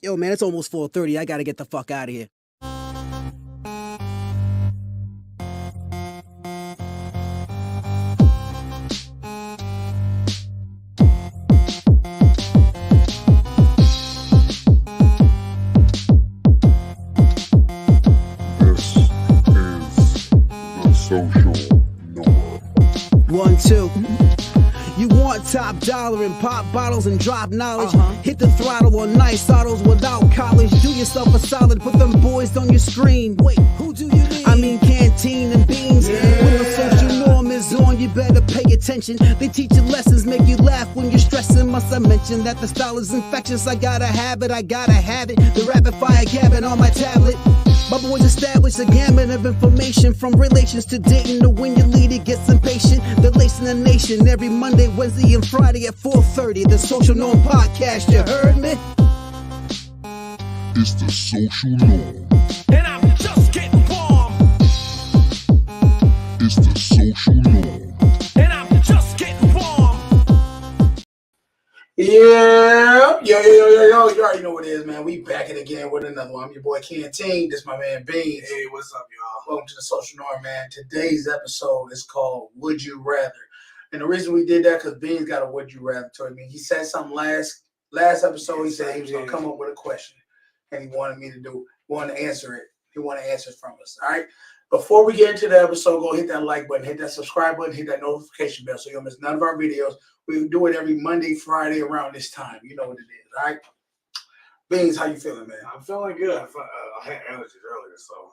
Yo, man, it's almost 4:30. I gotta get the fuck out of here. This is the social norm. 1, 2. You want top dollar and pop bottles and drop knowledge. Hit the throttle on nice autos without college. Do yourself a solid, put them boys on your screen. Wait, who do you mean? I mean canteen and beans. When the social norm is on, you better pay attention. They teach you lessons, make you laugh when you're stressing. Must I mention that the style is infectious? I gotta have it, The rapid fire gabbing on my tablet. My boys established a gamut of information, from relations to dating to when your leader gets impatient. They're lacing the nation every Monday, Wednesday, and Friday at 4:30. The Social Norm Podcast, you heard me? It's the social norm. And I'm just getting warm. It's the social norm. And I'm just getting warm. Yeah, yo, you already know what it is, man. We back it again with another one. I'm your boy Canteen. This is my man Beans. Hey, what's up, y'all? Welcome to the Social Norm, man. Today's episode is called Would You Rather? And the reason we did that because Beans got a Would You Rather told me. He said something last episode. He said he was gonna come up with a question, and he wanted to answer it. He wanted answers from us. All right. Before we get into the episode, go hit that like button, hit that subscribe button, hit that notification bell so you'll miss none of our videos. We do it every Monday, Friday around this time. You know what it is, all right? Beans, how you feeling, man? I'm feeling good. I had allergies earlier, so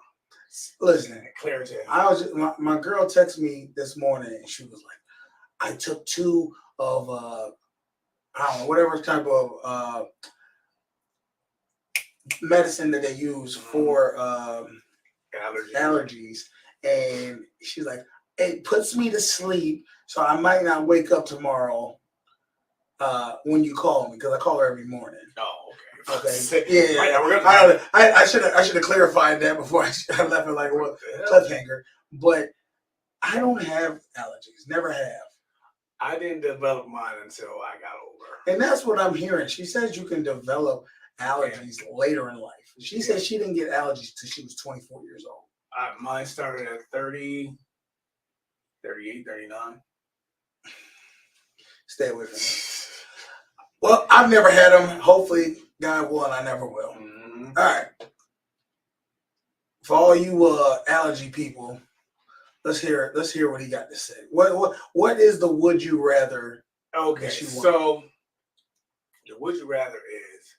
Listen, clarity. my girl texted me this morning, and she was like, I took 2 of, I don't know, whatever type of medicine that they use for allergies. And she's like, it puts me to sleep, so I might not wake up tomorrow when you call me, because I call her every morning. Oh, Okay. Yeah. Right, I should have clarified that before I left it like a cliffhanger. But I don't have allergies. Never have. I didn't develop mine until I got older. And that's what I'm hearing. She says you can develop allergies later in life. She said she didn't get allergies till she was 24 years old. Mine started at 30, 38, 39. Stay with me. Well, I've never had them. Hopefully, God willing, I never will. Mm-hmm. All right. For all you allergy people, let's hear what he got to say. What is the would you rather? Okay, so the would you rather is,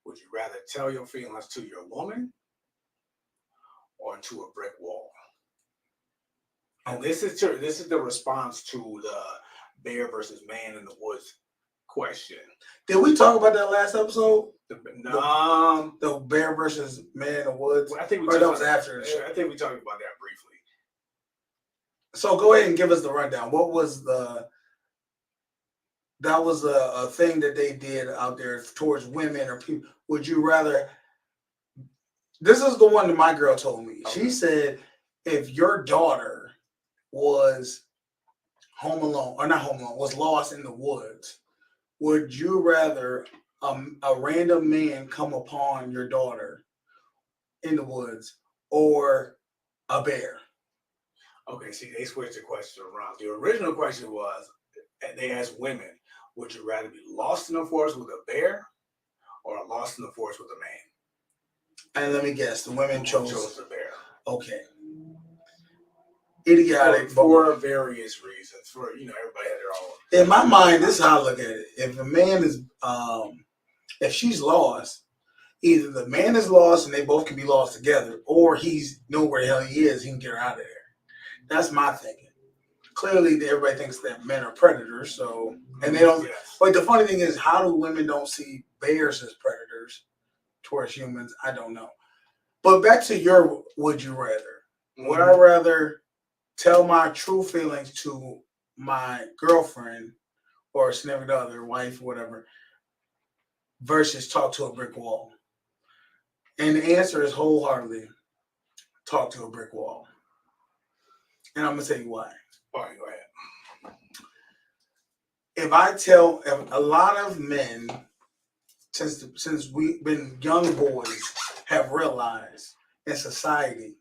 would you rather tell your feelings to your woman or to a brick wall? And this is the response to the bear versus man in the woods question. Did we talk about that last episode? The bear versus man in the woods. I think that was after the show. I think we talked about that briefly. So go ahead and give us the rundown. What was that was a thing that they did out there towards women or people? Would you rather? This is the one that my girl told me. Okay. She said, if your daughter was home alone, or not home alone, was lost in the woods, would you rather a random man come upon your daughter in the woods or a bear? Okay, see, they switched the question around. The original question was, they asked women, would you rather be lost in the forest with a bear or lost in the forest with a man? And let me guess, the women chose the bear. Okay. Idiotic. For various reasons. Everybody had their own. In my mind, this is how I look at it. If a man is, if she's lost, either the man is lost and they both can be lost together, or he's know where the hell he is, he can get her out of there. That's my thinking. Clearly, everybody thinks that men are predators, so, and they don't. Yes. But the funny thing is, how do women don't see bears as predators towards humans? I don't know. But back to your would you rather. Mm-hmm. Would I rather tell my true feelings to my girlfriend or significant other, wife, whatever, versus talk to a brick wall? And the answer is wholeheartedly talk to a brick wall. And I'm going to tell you why. All right, go ahead. If a lot of men since we've been young boys have realized in society,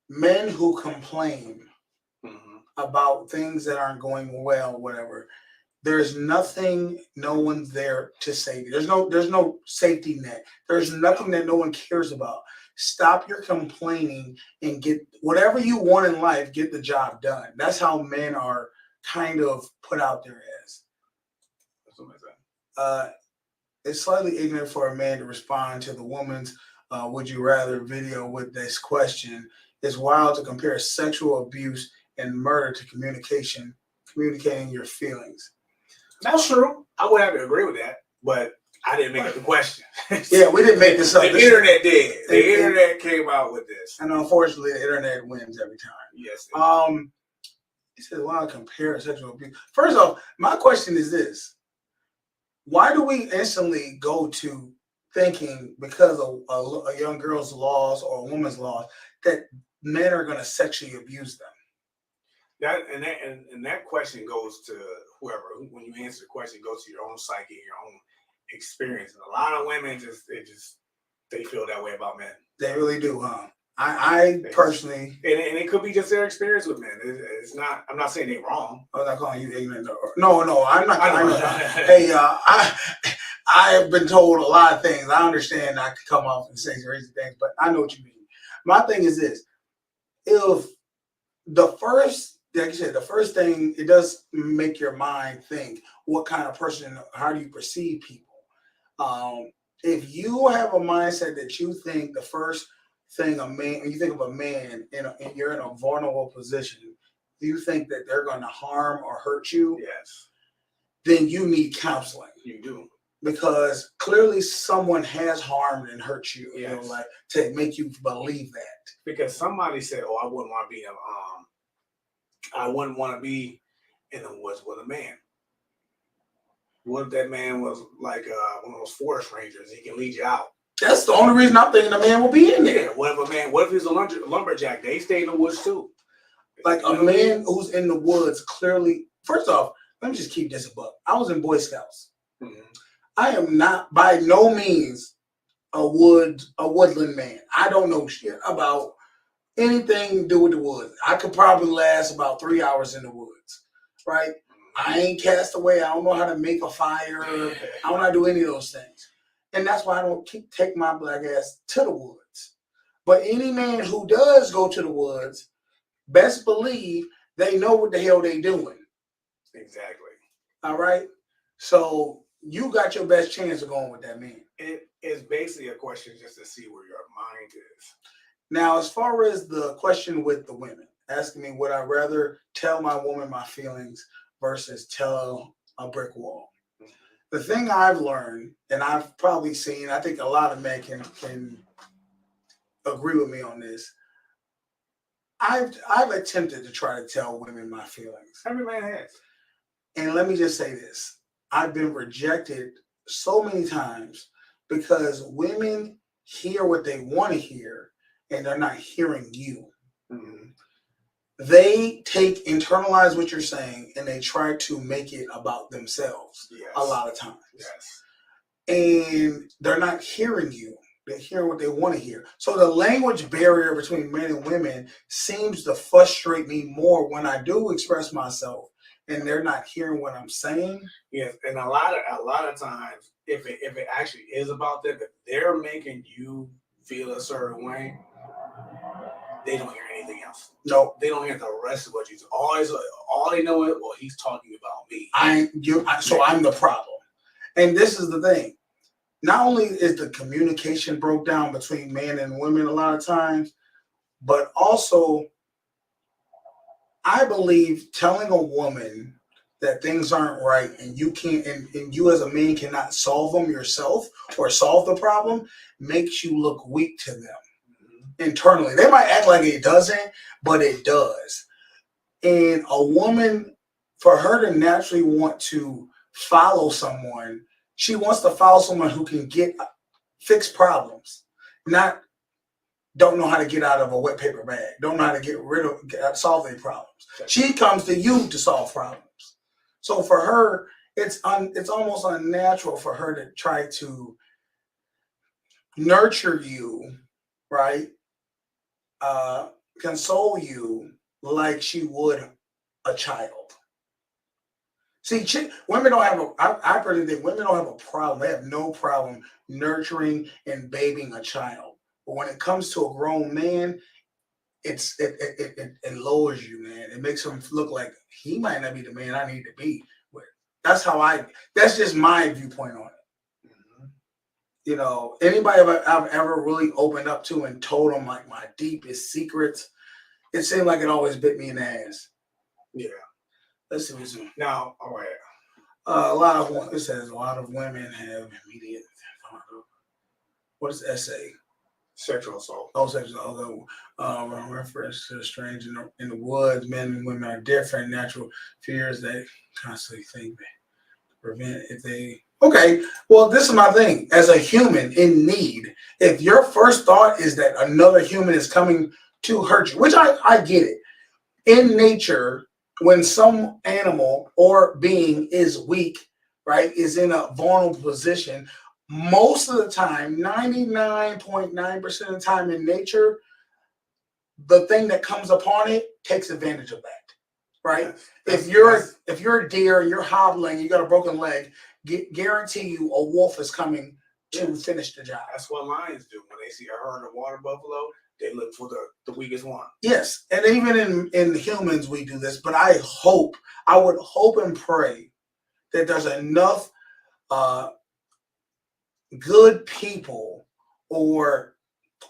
men who complain about things that aren't going well, whatever, there's nothing, no one's there to save you. There's no safety net. There's nothing that no one cares about. Stop your complaining and get whatever you want in life, get the job done. That's how men are kind of put out there as. That's what I'm saying. It's slightly ignorant for a man to respond to the woman's would you rather video with this question. It's wild to compare sexual abuse and murder to communicating your feelings. That's true. I would have to agree with that, but I didn't make up the question. Yeah, we didn't make this up. The internet did. The internet came out with this. And unfortunately, the internet wins every time. Yes. It says, wow, compare sexual abuse. First off, my question is this. Why do we instantly go to thinking because of a young girl's loss or a woman's loss that men are going to sexually abuse them? That question goes to whoever. When you answer the question, it goes to your own psyche, your own experience. And a lot of women they feel that way about men. They really do, huh? I personally, and it could be just their experience with men. It's not. I'm not saying they're wrong. I'm not calling you ignorant. No, I'm not. Hey, I have been told a lot of things. I understand I could come off and say crazy things, but I know what you mean. My thing is this: if like you said, the first thing, it does make your mind think what kind of person, how do you perceive people? If you have a mindset that you think the first thing when you think of a man and you're in a vulnerable position, you think that they're going to harm or hurt you, yes, then you need counseling. You do. Because clearly someone has harmed and hurt you, yes, you know, like to make you believe that. Because somebody said, "Oh, I wouldn't want to be in the woods with a man." What if that man was like one of those forest rangers? He can lead you out. That's the only reason I'm thinking a man will be in there. Yeah, what if he's a lumberjack? They stay in the woods too. Like a man who's in the woods, clearly, first off, let me just keep this a buck. I was in Boy Scouts. Mm-hmm. I am not by no means a woodland man. I don't know shit about anything to do with the woods. I could probably last about 3 hours in the woods, right? I ain't cast away. I don't know how to make a fire. I don't know how to do any of those things. And that's why I don't take my black ass to the woods. But any man who does go to the woods, best believe they know what the hell they doing. Exactly. All right? So you got your best chance of going with that man. It is basically a question just to see where your mind is. Now, as far as the question with the women, asking me would I rather tell my woman my feelings versus tell a brick wall. The thing I've learned, and I've probably seen, I think a lot of men can agree with me on this. I've attempted to try to tell women my feelings. Every man has. And let me just say this. I've been rejected so many times because women hear what they want to hear and they're not hearing you. Mm-hmm. They internalize what you're saying and they try to make it about themselves. Yes. A lot of times. Yes. And they're not hearing you. They're hearing what they want to hear. So the language barrier between men and women seems to frustrate me more when I do express myself and they're not hearing what I'm saying. Yes, and a lot of times, if it actually is about them, if they're making you feel a certain way, they don't hear anything else. No, they don't hear the rest of what you. All they know is, well, he's talking about me. So I'm the problem. And this is the thing. Not only is the communication broke down between men and women a lot of times, but also I believe telling a woman that things aren't right and you can't, and you as a man cannot solve them yourself or solve the problem makes you look weak to them. Internally, they might act like it doesn't, but it does. And a woman, for her to naturally want to follow someone, she wants to follow someone who can fix problems, not don't know how to get out of a wet paper bag, don't know how to solve their problems. She comes to you to solve problems. So for her, it's almost unnatural for her to try to nurture you, right? Uh, console you like she would a child. See, women don't have I personally think women don't have a problem. They have no problem nurturing and babying a child. But when it comes to a grown man, it lowers you, man. It makes him look like he might not be the man I need to be. But that's just my viewpoint on it. Mhm. You know, anybody I've ever really opened up to and told them like my deepest secrets, it seemed like it always bit me in the ass. Yeah. Let's see what's Now, all right. it says a lot of women have immediate. What is essay? Sexual assault. Oh, sexual. Reference to the strange in the woods. Men and women are different. Natural fears they constantly think they prevent if they. Okay, well, this is my thing. As a human in need, if your first thought is that another human is coming to hurt you, which I get it. In nature, when some animal or being is weak, right, is in a vulnerable position, most of the time, 99.9% of the time in nature, the thing that comes upon it takes advantage of that. Right? If you're a deer and you're hobbling, you got a broken leg, guarantee you a wolf is coming to finish the job. That's what lions do. When they see a herd of water buffalo, they look for the weakest one. Yes, and even in humans we do this, but I would hope and pray that there's enough good people or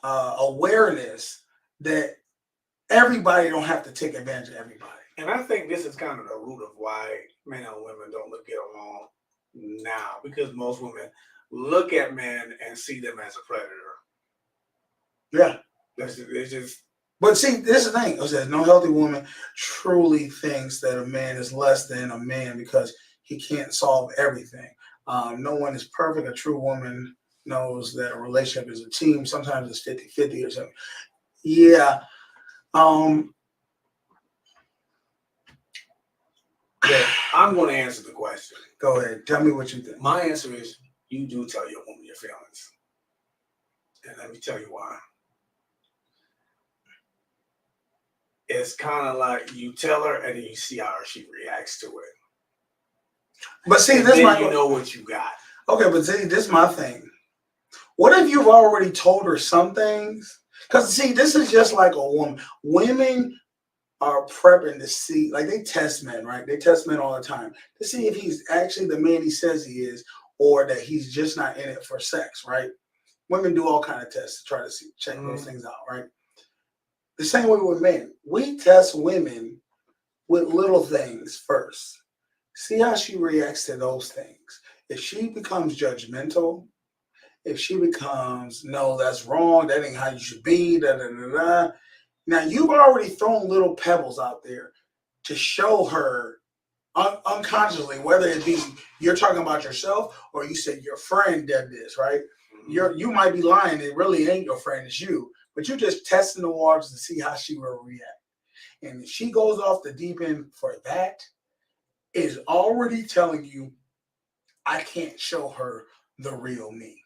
awareness that everybody don't have to take advantage of everybody. And I think this is kind of the root of why men and women don't get along now, because most women look at men and see them as a predator. Yeah. It's just. But see, this is the thing. It says no healthy woman truly thinks that a man is less than a man because he can't solve everything. No one is perfect. A true woman knows that a relationship is a team. Sometimes it's 50-50 or something. Yeah. Yeah, I'm going to answer the question. Go ahead. Tell me what you think. My answer is you do tell your woman your feelings. And let me tell you why. It's kind of like you tell her and then you see how she reacts to it. But see, and this then you know what you got. Okay, but see, this is my thing. What if you've already told her some things? Because see, this is just like a woman. Women are prepping to see, like they test men, right? They test men all the time to see if he's actually the man he says he is, or that he's just not in it for sex, right? Women do all kind of tests to try to check those things out, right? The same way with men. We test women with little things first. See how she reacts to those things. If she becomes judgmental, if she becomes, no, that's wrong, that ain't how you should be, da da da da. Now, you've already thrown little pebbles out there to show her unconsciously, whether it be you're talking about yourself or you said your friend did this, right? You might be lying. It really ain't your friend, it's you. But you're just testing the waters to see how she will react. And if she goes off the deep end for that, is already telling you, I can't show her the real me.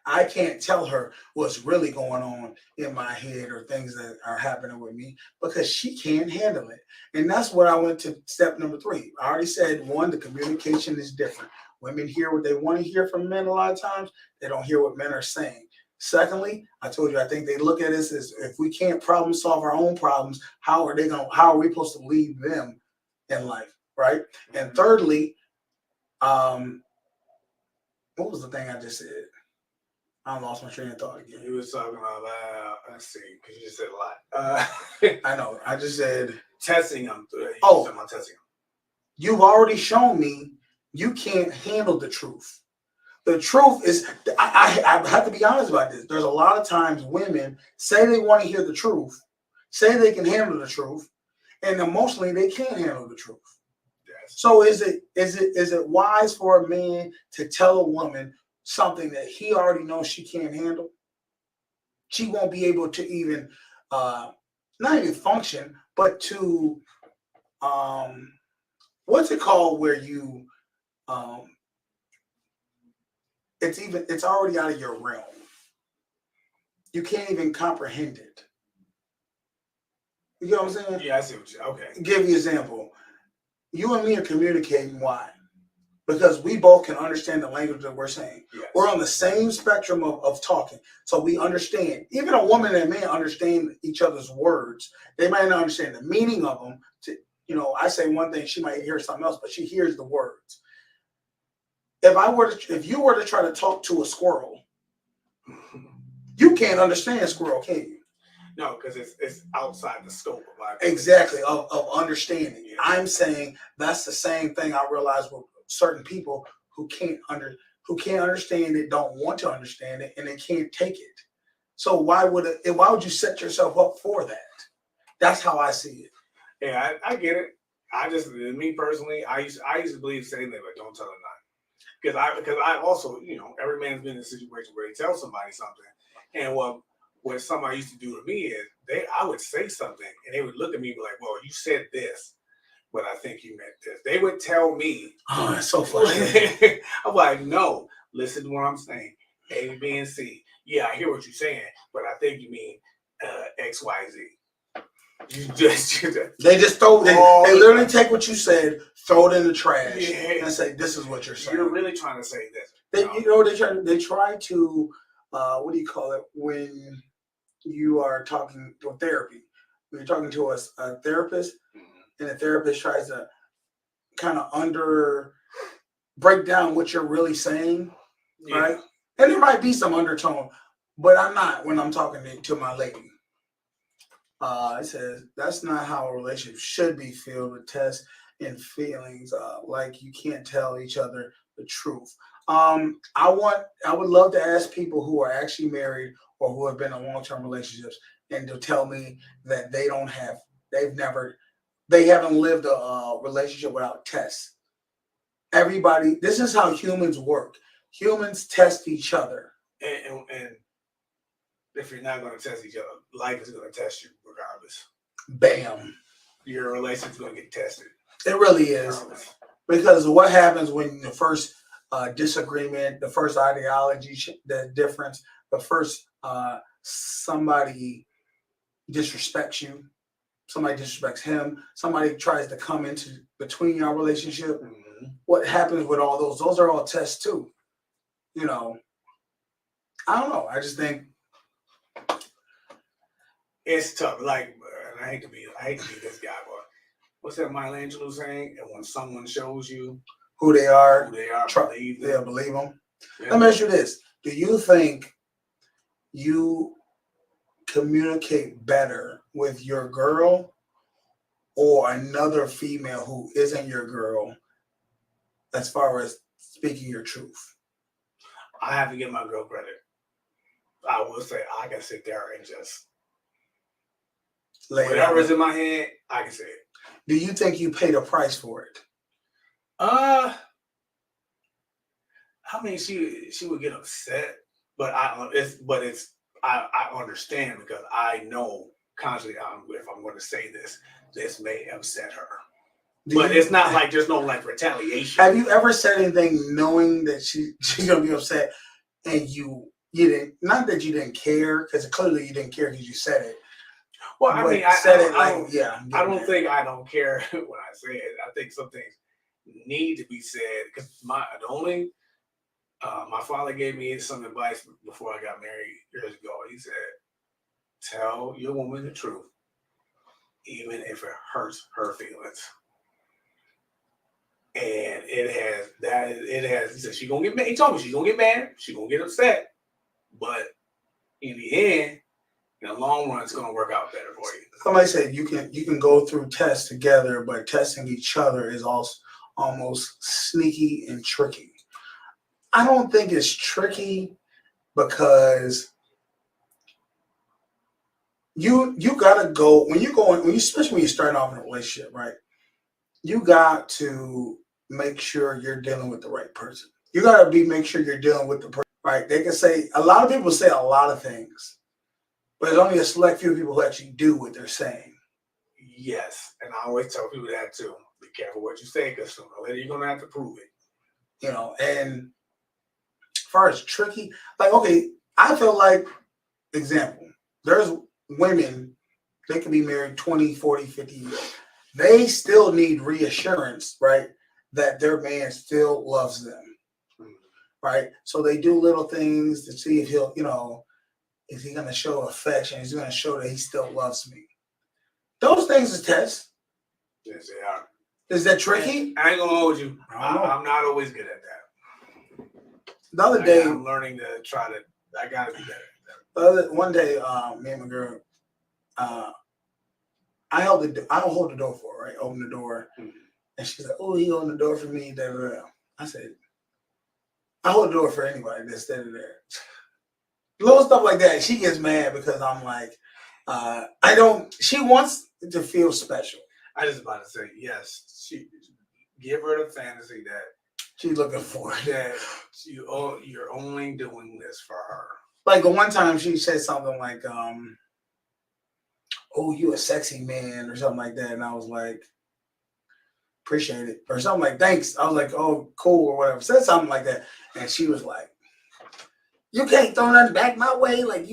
I can't tell her what's really going on in my head or things that are happening with me because she can't handle it. And that's what I went to step number 3. I already said, 1, the communication is different. Women hear what they want to hear from men a lot of times. They don't hear what men are saying. Secondly, I told you, I think they look at us as if we can't problem solve our own problems, how are we supposed to lead them in life, right? And thirdly, what was the thing I just said? I lost my train of thought again. You was talking about, let's see, because you just said a lot. I know. I just said testing them. Testing them. You've already shown me you can't handle the truth. The truth is, I have to be honest about this. There's a lot of times women say they want to hear the truth, say they can handle the truth, and emotionally they can't handle the truth. Yes. So is it wise for a man to tell a woman something that he already knows she can't handle? She won't be able to even, not even function, but to what's it called where you it's already out of your realm. You can't even comprehend it. You know what I'm saying? Yeah, I see what you. Okay. Give you an example. You and me are communicating. Why? Because we both can understand the language that we're saying. Yes. We're on the same spectrum of talking. So we understand. Even a woman and man understand each other's words. They might not understand the meaning of them. I say one thing, she might hear something else, but she hears the words. If you were to try to talk to a squirrel, you can't understand a squirrel, can you? No, because it's outside the scope of my Exactly, of understanding. Yeah. I'm saying that's the same thing I realize with certain people who can't understand it, don't want to understand it, and they can't take it. So why would you set yourself up for that? That's how I see it. Yeah, I get it. Me personally, I used to believe the same thing, but don't tell them not. Because I also, every man's been in a situation where he tells somebody something, and what somebody used to do to me is I would say something, and they would look at me and be like, "Well, you said this, but I think you meant this." They would tell me. Oh, that's so funny. I'm like, "No, listen to what I'm saying. A, B, and C. Yeah, I hear what you're saying, but I think you mean X, Y, Z." They literally take what you said, throw it in the trash, and say, "This is what you're saying." You're really trying to say this. They try to what do you call it when you are talking to therapy? When you're talking to a therapist, and the therapist tries to kind of break down what you're really saying, right? And there might be some undertone, but I'm not when I'm talking to my lady. It says that's not how a relationship should be filled with tests and feelings. Like you can't tell each other the truth. I would love to ask people who are actually married or who have been in long-term relationships and to tell me that they haven't lived a relationship without tests. This is how humans work. Humans test each other. And if you're not going to test each other, life is going to test you regardless. Bam. Your relationship's going to get tested. It really is. Because what happens when the first disagreement, the first ideology, the difference, the first somebody disrespects you, somebody disrespects him, somebody tries to come into between your relationship. Mm-hmm. What happens with all those? Those are all tests too. I don't know. I just think it's tough. Like, and I hate to be this guy, but what's that Maya Angelou saying? And when someone shows you who they are, believe them. Believe them. Yeah. Let me ask you this: do you think you communicate better with your girl or another female who isn't your girl, as far as speaking your truth? I have to give my girl credit. I will say I can sit there and just whatever's in my head, I can say it. Do you think you paid a price for it? I mean, she would get upset, but I understand because I know consciously if I'm going to say this may upset her. But it's not like there's no like retaliation. Have you ever said anything knowing that she's gonna be upset and you didn't? Not that you didn't care, because clearly you didn't care because you said it. Well, I mean, I don't think I don't care when I say it. I think some things need to be said because my father gave me some advice before I got married years ago. He said, "Tell your woman the truth, even if it hurts her feelings." And it has. He said she's gonna get mad. He told me she's gonna get mad. She's gonna get upset, but in the end, in the long run, it's gonna work out better for you. Somebody said you can go through tests together, but testing each other is also almost sneaky and tricky. I don't think it's tricky because you gotta go especially when you're starting off in a relationship, right? You got to make sure you're dealing with the right person. You gotta make sure you're dealing with the person, right? They can say a lot of people say a lot of things, but there's only a select few people who actually do what they're saying. Yes, and I always tell people that too. Be careful what you say, because sooner or later you're gonna have to prove it. You know, and as far as tricky, like, okay, I feel like, example, there's women, they can be married 20, 40, 50 years. They still need reassurance, right? That their man still loves them, right? So they do little things to see if he'll, is he going to show affection? Is he going to show that he still loves me? Those things is tests. Yes, they are. Is that tricky? I ain't gonna hold you. I don't know. I'm not always good at that. The other day, I'm learning to try to. I gotta be better at that. one day, me and my girl, I don't hold the door for her, right? Open the door, and she's like, "Oh, he opened the door for me." Da, da, da. I said, "I hold the door for anybody that's standing there." Little stuff like that. She gets mad because I'm like, I don't. She wants to feel special. I just about to say yes. Give her the fantasy that She's looking for it. that you're only doing this for her. Like the one time she said something like, "Oh, you a sexy man," or something like that, and I was like, "Appreciate it," or something like, "Thanks." I was like, "Oh, cool," or whatever. Said something like that, and she was like, "You can't throw nothing back my way." Like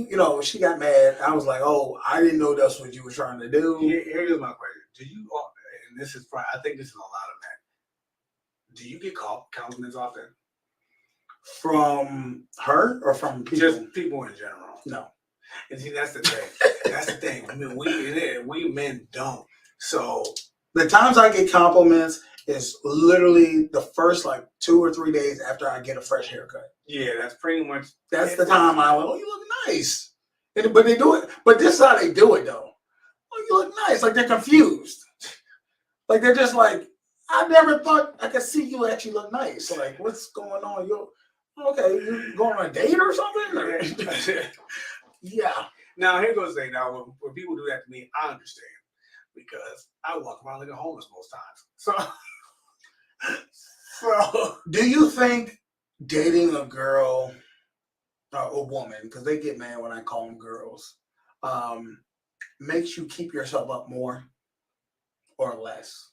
she got mad. I was like, "Oh, I didn't know that's what you were trying to do." Here's my question: do you? And this is probably, I think this is a lot of men. Do you get compliments often? From her or from people? Just people in general. No. And see, that's the thing. That's the thing. I mean, we men don't. So the times I get compliments is literally the first like 2 or 3 days after I get a fresh haircut. Yeah, that's pretty much. That's the time I went, "Oh, you look nice." But they do it. But this is how they do it though. "Oh, you look nice." Like they're confused. Like they're just like, "I never thought I could see you actually look nice." Like, what's going on? You going on a date or something? Or? Yeah. Now here goes the thing. Now when people do that to me, I understand, because I walk around like a homeless most times. So Do you think dating a girl or a woman, because they get mad when I call them girls, makes you keep yourself up more or less?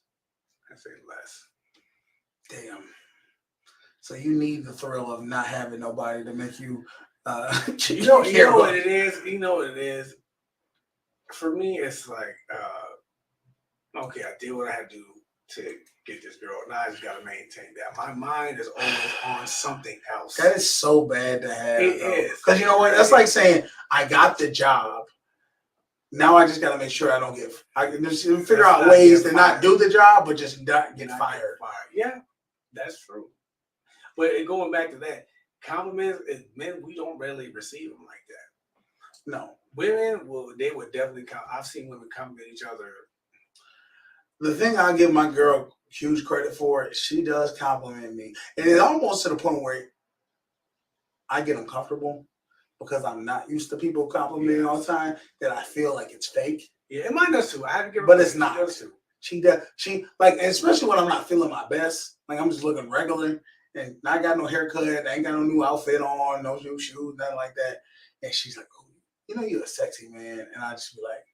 I say less. Damn. So you need the thrill of not having nobody to make you. You know what it is. You know what it is. For me, it's like, okay, I did what I had to do to get this girl. Now I just got to maintain that. My mind is always on something else. That is so bad to have. It is. Because you know what? That's like saying, I got the job. Now I just got to make sure I can just figure out ways to not do the job, but just not get fired. Yeah, that's true. But going back to that, compliments, men, we don't really receive them like that. No. Women, they would definitely I've seen women compliment each other. The thing I give my girl huge credit for is she does compliment me. And it's almost to the point where I get uncomfortable because I'm not used to people complimenting all the time, that I feel like it's fake. Yeah, and mine does too. But it's not. She does. She like, especially when I'm not feeling my best. Like I'm just looking regular and I got no haircut, I ain't got no new outfit on, no new shoes, nothing like that. And she's like, "Oh, you're a sexy man," and I just be like,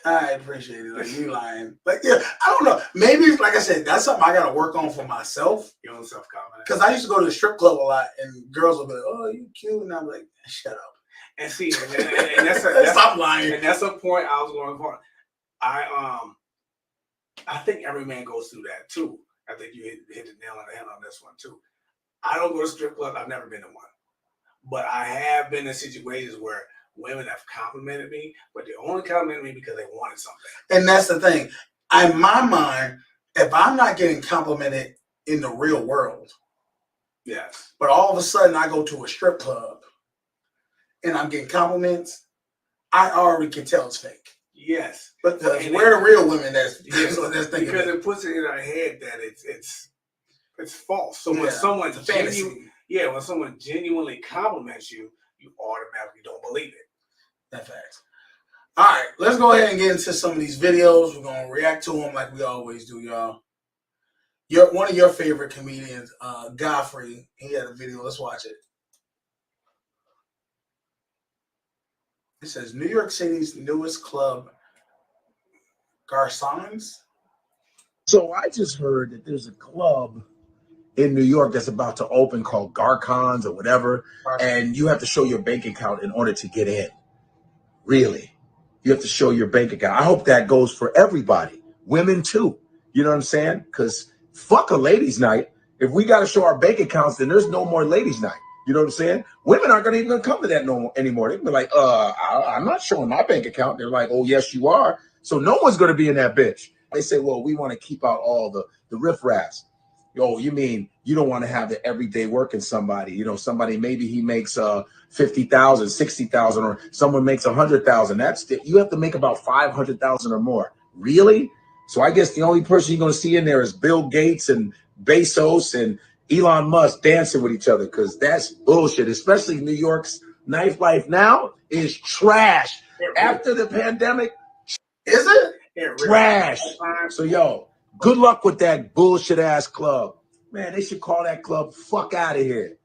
"I appreciate it." Like, you lying. Like, yeah, I don't know. Maybe, like I said, that's something I got to work on for myself. Your own self-confidence. Because I used to go to the strip club a lot, and girls would be like, "Oh, you cute," and I'm like, "Shut up." And see, and that's stop lying. And that's a point I was going for. I think every man goes through that too. I think you hit the nail on the head on this one too. I don't go to strip club. I've never been to one, but I have been in situations where women have complimented me, but they only complimented me because they wanted something. And that's the thing. In my mind, if I'm not getting complimented in the real world, yes, but all of a sudden I go to a strip club and I'm getting compliments, I already can tell it's fake. Yes, but we're the real women that's thinking, because it puts it in our head that it's false. So when someone's when someone genuinely compliments you, you automatically don't believe it. That's facts. All right, let's go ahead and get into some of these videos. We're gonna react to them like we always do, y'all. One of your favorite comedians, Godfrey, he had a video. Let's watch it. It says New York City's newest club, Garçons. So I just heard that there's a club in New York that's about to open called Garcons or whatever, and you have to show your bank account in order to get in. Really, you have to show your bank account. I hope that goes for everybody, women too. You know what I'm saying? Because fuck a ladies' night. If we got to show our bank accounts, then there's no more ladies' night. You know what I'm saying? Women aren't gonna even come to that no anymore. They're gonna be like, I'm not showing my bank account. They're like, oh yes, you are. So no one's gonna be in that bitch. They say, well, we want to keep out all the riffraffs. Yo, you mean you don't want to have the everyday working somebody? You know, somebody maybe he makes 50,000, 60,000, or someone makes 100,000. You have to make about 500,000 or more. Really? So I guess the only person you're gonna see in there is Bill Gates and Bezos and Elon Musk dancing with each other, because that's bullshit. Especially New York's nightlife now is trash. After the pandemic, Is it? trash. So yo, good luck with that bullshit ass club. Man, they should call that club fuck out of here.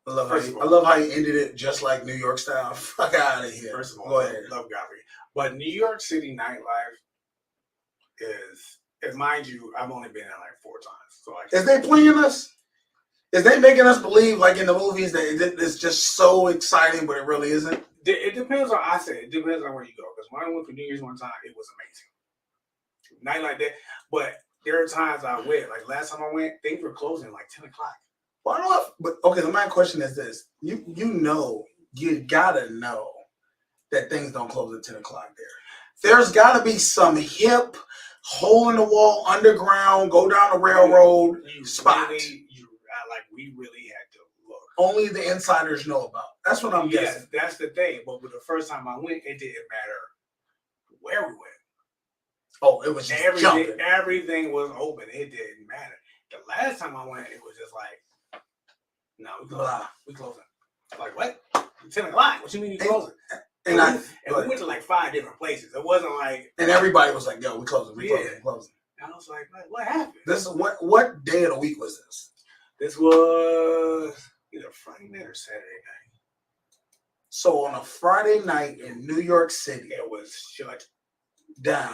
I love how you ended it just like New York style. Fuck out of here. First of all, go ahead. Love Godfrey. But New York City nightlife is, mind you, I've only been there like 4 times. So is they playing us? Is they making us believe, like in the movies, that it's just so exciting, but it really isn't? It depends on, it depends on where you go. Because when I went for New Year's one time, it was amazing. Night like that. But there are times I went, like last time I went, things were closing like 10 o'clock. Well, I don't know. But okay, the main question is this: you gotta know that things don't close at 10 o'clock there. There's got to be some hip hole in the wall, underground, go down the railroad spot. We really had to look. Only the insiders know about. That's what I'm guessing. That's the thing. But with the first time I went, it didn't matter where we went. Oh, it was just jumping. Everything was open. It didn't matter. The last time I went, it was just like, no, we closing. Like, what? 10 o'clock? What you mean you closing? And we went to like 5 different places. It wasn't like... And everybody was like, yo, we closing, we closing. And I was like, what happened? This is what day of the week was this? This was either Friday night or Saturday night. So on a Friday night in New York City, it was shut down.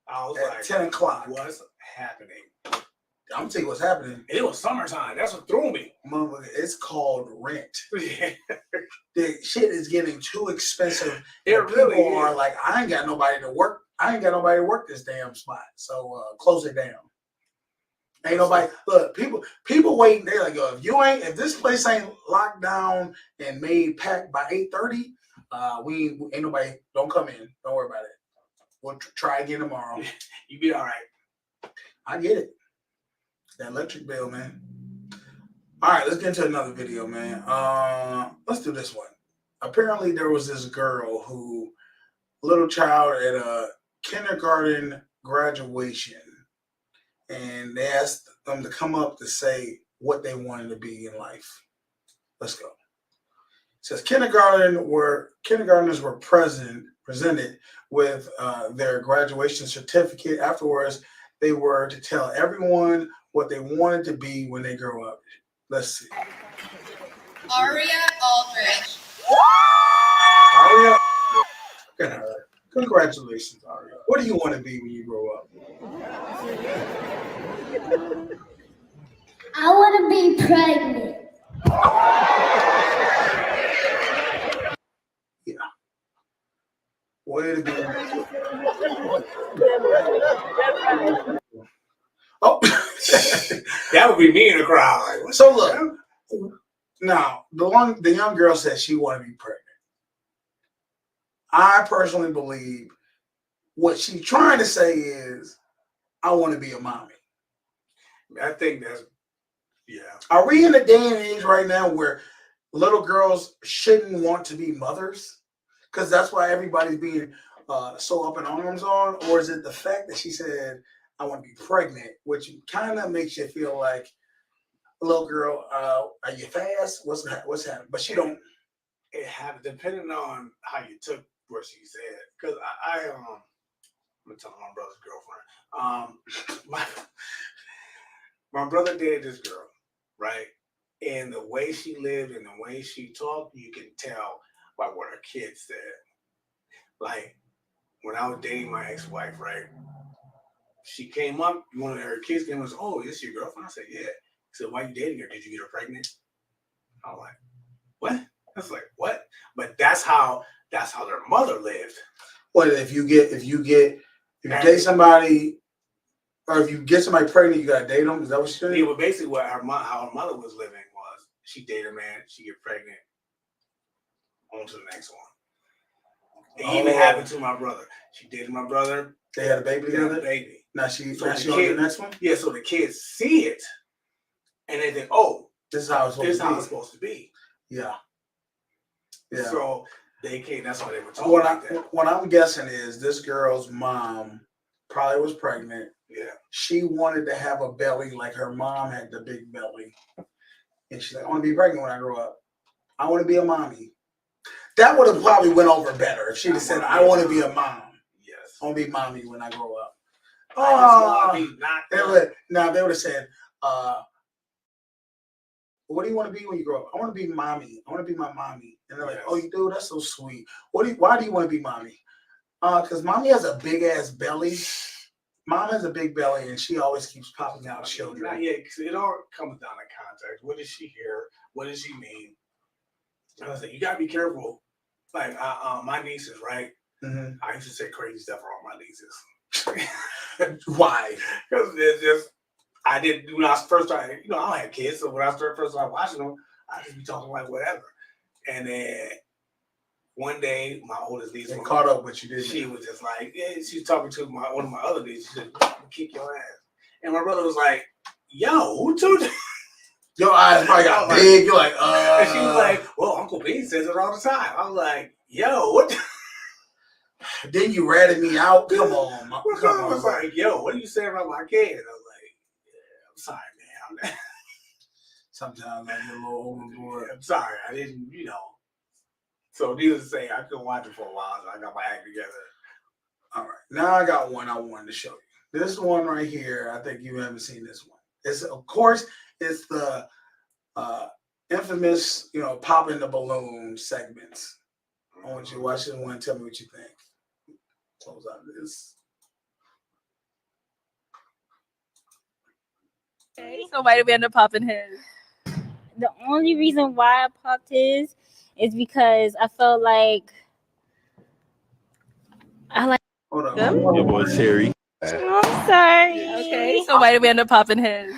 I was at like, 10 o'clock. What's happening? I'm gonna tell you what's happening. It was summertime. That's what threw me. Motherfucker, it's called rent. The shit is getting too expensive. People are like, I ain't got nobody to work. I ain't got nobody to work this damn spot. So close it down. Ain't nobody. Look, people waiting. They're like, yo, if this place ain't locked down and made packed by 8:30, we ain't nobody. Don't come in. Don't worry about it. We'll try again tomorrow. You be all right. I get it. That electric bill, man. All right, let's get into another video, man. Let's do this one. Apparently, there was this girl little child at a kindergarten graduation, and they asked them to come up to say what they wanted to be in life. Let's go. It says kindergartners were presented with their graduation certificate. Afterwards, they were to tell everyone what they wanted to be when they grow up. Let's see. Aria Aldridge. Aria? Look at her. Congratulations, Aria. What do you want to be when you grow up? I want to be pregnant. Yeah. Way to go. Oh, that would be me in the crowd. Like, so look, now the young girl said she wanted to be pregnant. I personally believe what she's trying to say is, I want to be a mommy. I think that's, yeah. Are we in a day and age right now where little girls shouldn't want to be mothers? Because that's why everybody's being so up in arms on? Or is it the fact that she said, I want to be pregnant, which kind of makes you feel like, little girl, are you fast? What's happening? But she don't. It have depending on how you took what she said. Because I'm gonna tell my brother's girlfriend. My brother dated this girl, right? And the way she lived and the way she talked, you can tell by what her kids said. Like when I was dating my ex-wife, right? she came up, one of her kids came up and said, "Oh, this your girlfriend?" I said, "Yeah." He said, "Why you dating her? Did you get her pregnant?" I was like, "What?" I was like, "What?" But that's how their mother lived. What if you date somebody, or if you get somebody pregnant, you gotta date them? Is that what you're saying? Yeah, but basically what how her mother was living was she date a man, she get pregnant, on to the next one. It even happened to my brother. She dated my brother. They had a baby together. Baby. Now she on the next one. Yeah, so the kids see it, and they think, "Oh, this is how it's supposed to be." Yeah. Yeah. So they came. That's why they were talking. What I'm guessing is this girl's mom probably was pregnant. Yeah. She wanted to have a belly like her mom had the big belly, and she's like, "I want to be pregnant when I grow up. I want to be a mommy." That would have probably went over better if she'd have said, "I want to be a mom. Yes. I want to be mommy when I grow up." They would have said, "What do you want to be when you grow up?" "I want to be mommy. I want to be my mommy." And they're like, "Oh, you do? That's so sweet. Why do you want to be mommy?" Because mommy has a big ass belly. Mom has a big belly, and she always keeps popping out children. Not yet, because it all comes down to context. What does she hear? What does she mean? And I said, you gotta be careful. Like my nieces, right? Mm-hmm. I used to say crazy stuff around my nieces. Why? Because it's just I didn't when I first started. I don't have kids, so when I first started watching them, I just be talking like whatever. And then one day, my oldest niece caught up with you, didn't she was just like, yeah, she's talking to one of my other nieces. She said, "I'm gonna kick your ass." And my brother was like, "Yo, who told you?" Your eyes probably got big. You're like, And she was like, "Well, Uncle B says it all the time." I was like, "Yo, what?" Then you ratted me out. Come on, I was like, "Yo, what are you saying about my kid?" And I was like, "Yeah, I'm sorry, man." Sometimes I get a little overboard. I'm sorry, I didn't, So needless to say, I couldn't watch it for a while, so I got my act together. All right, now I got one I wanted to show you. This one right here, I think you haven't seen this one. It's it's the infamous, popping the balloon segments. I want you to watch this one and tell me what you think. Close out this. Okay, so why did we end up popping his? The only reason why I popped his is because I felt like Hold on. Your boy Terry. I'm sorry. Okay, so why did we end up popping his?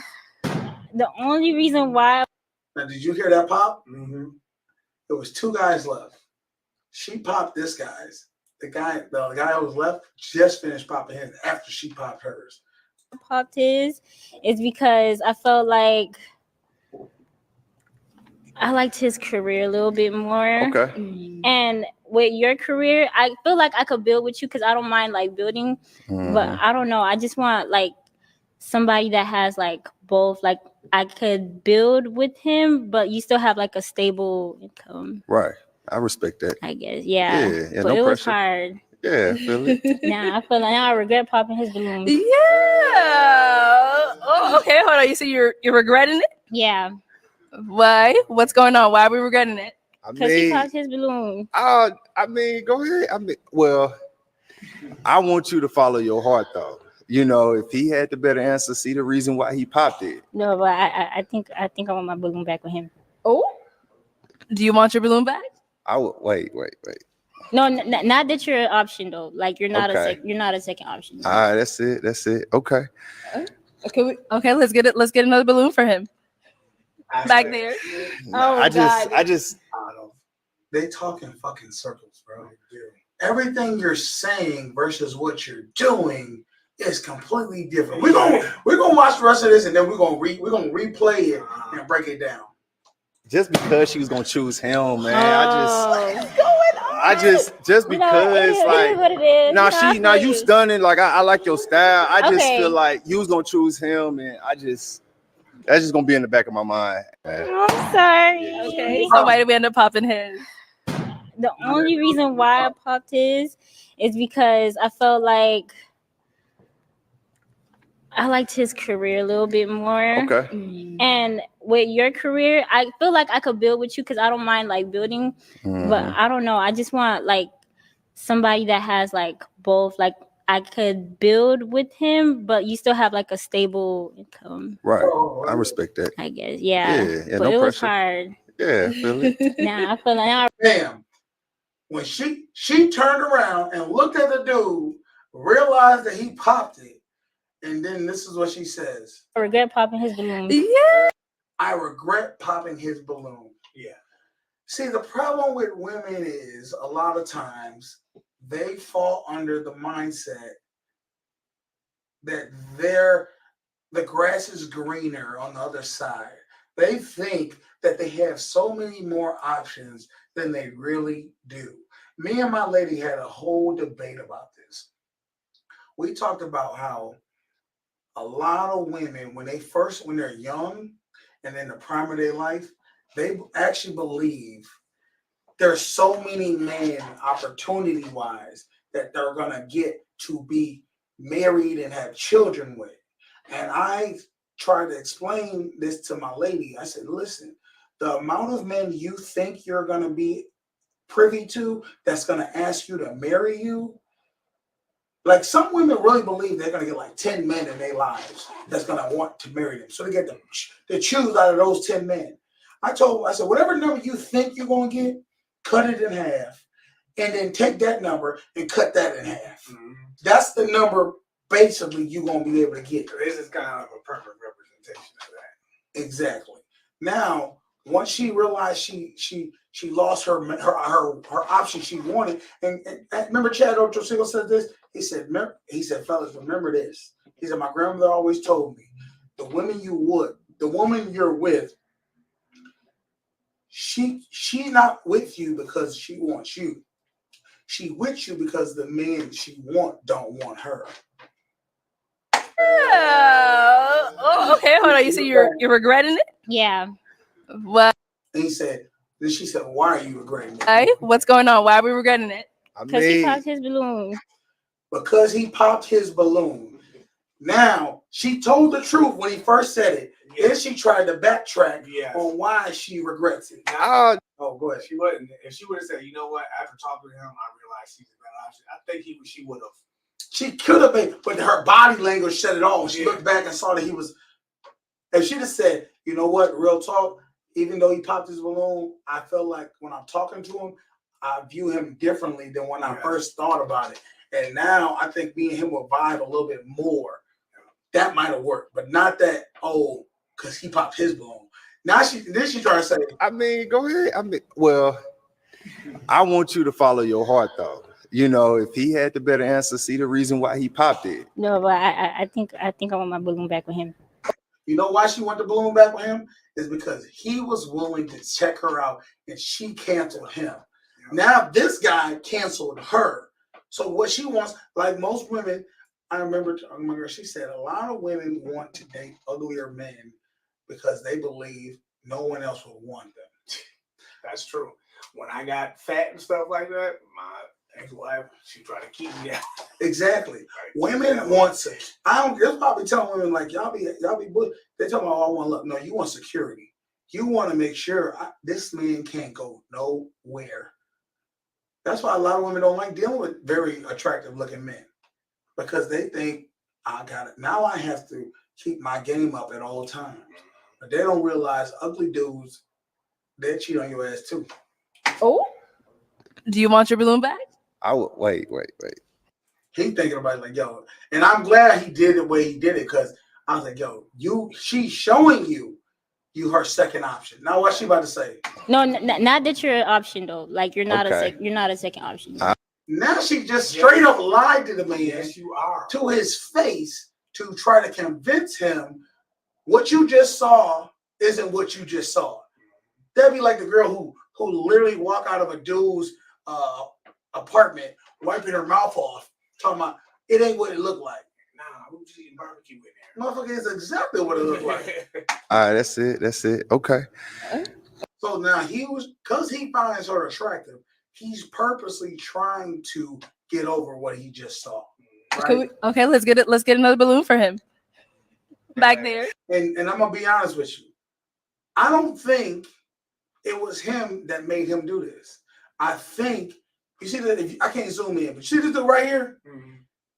The only reason why. Now, did you hear that pop? Mm-hmm. There was 2 guys left. She popped this guy's. The guy who was left just finished popping his after she popped hers. Popped his is because I felt like I liked his career a little bit more. Okay. And with your career, I feel like I could build with you because I don't mind like building, but I don't know. I just want like somebody that has like both. Like I could build with him, but you still have like a stable income. Right. I respect that. I guess. Yeah. Yeah, but no it was pressure. hard. Yeah, feel it. Now I feel like now I regret popping his balloon. Yeah. Oh, okay. Hold on. You say you're regretting it? Yeah. Why? What's going on? Why are we regretting it? Because he popped his balloon. I mean, go ahead. Well, I want you to follow your heart, though. If he had the better answer, see the reason why he popped it. No, but I think I want my balloon back with him. Oh, do you want your balloon back? I would wait. No, not that you're an option though. Like you're not Okay. you're not a second option. All right, that's it. Okay. Okay. Let's get another balloon for him. Back there. Oh, I just. They talk in fucking circles, bro. Everything you're saying versus what you're doing is completely different. We're gonna watch the rest of this and then we're gonna replay it and break it down. Just because she was gonna choose him, man. Oh. I just because you stunning. Like I like your style. I just feel like you was gonna choose him, and that's just gonna be in the back of my mind. I'm sorry. Okay. So why did we end up popping his? The only reason why I popped his is because I felt like I liked his career a little bit more. Okay. And with your career, I feel like I could build with you because I don't mind like building, but I don't know. I just want like somebody that has like both. Like I could build with him, but you still have like a stable income. Right. I respect that. I guess, yeah. Yeah, But no it was pressure. hard. Yeah, feel it. Now I feel like now Damn. When she turned around and looked at the dude, realized that he popped it, and then this is what she says. I regret popping his balloon. Yeah. I regret popping his balloon. Yeah. See, the problem with women is a lot of times they fall under the mindset that the grass is greener on the other side. They think that they have so many more options than they really do. Me and my lady had a whole debate about this. We talked about how a lot of women, when they're young and in the prime of their life, they actually believe there's so many men, opportunity-wise, that they're gonna get to be married and have children with. And I tried to explain this to my lady. I said, listen, the amount of men you think you're gonna be privy to that's gonna ask you to marry you, like some women really believe they're gonna get like 10 men in their lives that's gonna want to marry them. So they get to choose out of those 10 men. I said, whatever number you think you're gonna get, cut it in half, and then take that number and cut that in half. Mm-hmm. That's the number basically you're gonna be able to get. This is kind of a perfect representation of that. Exactly. Now, once she realized she lost her option she wanted, and remember Chad Ochocinco said this. He said, fellas, remember this. He said, my grandmother always told me, the woman you're with, she not with you because she wants you. She with you because the men she don't want her. Oh, okay. Hold on. You say you're regretting it? yeah. What? And then she said, why are you regretting it? Hey, what's going on? Why are we regretting it? Because he popped his balloon. Because he popped his balloon. Now, she told the truth when he first said it. Yeah. Then she tried to backtrack Yes. on why she regrets it. Now, Oh, go ahead. she wouldn't. If she would have said, you know what, after talking to him, I realized she's a better option. I think she would have. She could have been, but her body language said it all. She Yeah. looked back and saw that he was. If she just said, you know what, real talk, even though he popped his balloon, I felt like when I'm talking to him, I view him differently than when I first thought about it. And now I think me and him will vibe a little bit more. That might have worked, but not that, because he popped his balloon. Now she tried to say, I mean, go ahead. Well, I want you to follow your heart, though. You know, if he had the better answer, see the reason why he popped it. No, but I think I want my balloon back with him. you know why she wanted the balloon back with him? Is because he was willing to check her out and she canceled him. Now this guy canceled her. So what she wants, like most women, I remember she said a lot of women want to date uglier men because they believe no one else will want them. That's true. When I got fat and stuff like that, my ex-wife, she tried to keep me out. Exactly. Women want to. They'll probably tell women like y'all be they tell me, I want love. No, you want security. You want to make sure this man can't go nowhere. That's why a lot of women don't like dealing with very attractive looking men. Because they think, I got it. Now I have to keep my game up at all times. But they don't realize ugly dudes, they cheat on your ass too. Oh? Do you want your balloon back? I would wait. He thinking about it like, yo, and I'm glad he did the way he did it because I was like, yo, she's showing you her second option. Now what's she about to say? No, not that you're an option though. Like you're not Okay. you're not a second option. Now she just straight up lied to the man Yes, you are. to his face to try to convince him what you just saw isn't what you just saw. That'd be like the girl who literally walk out of a dude's apartment, wiping her mouth off, talking about it ain't what it looked like. Nah, we was eating barbecue in there. Motherfucker is exactly what it looked like. All right, that's it. Okay. So now because he finds her attractive, he's purposely trying to get over what he just saw. Right? Okay, let's get another balloon for him. Back there. And I'm gonna be honest with you. I don't think it was him that made him do this. I think you see that I can't zoom in, but you see this dude right here? Mm-hmm.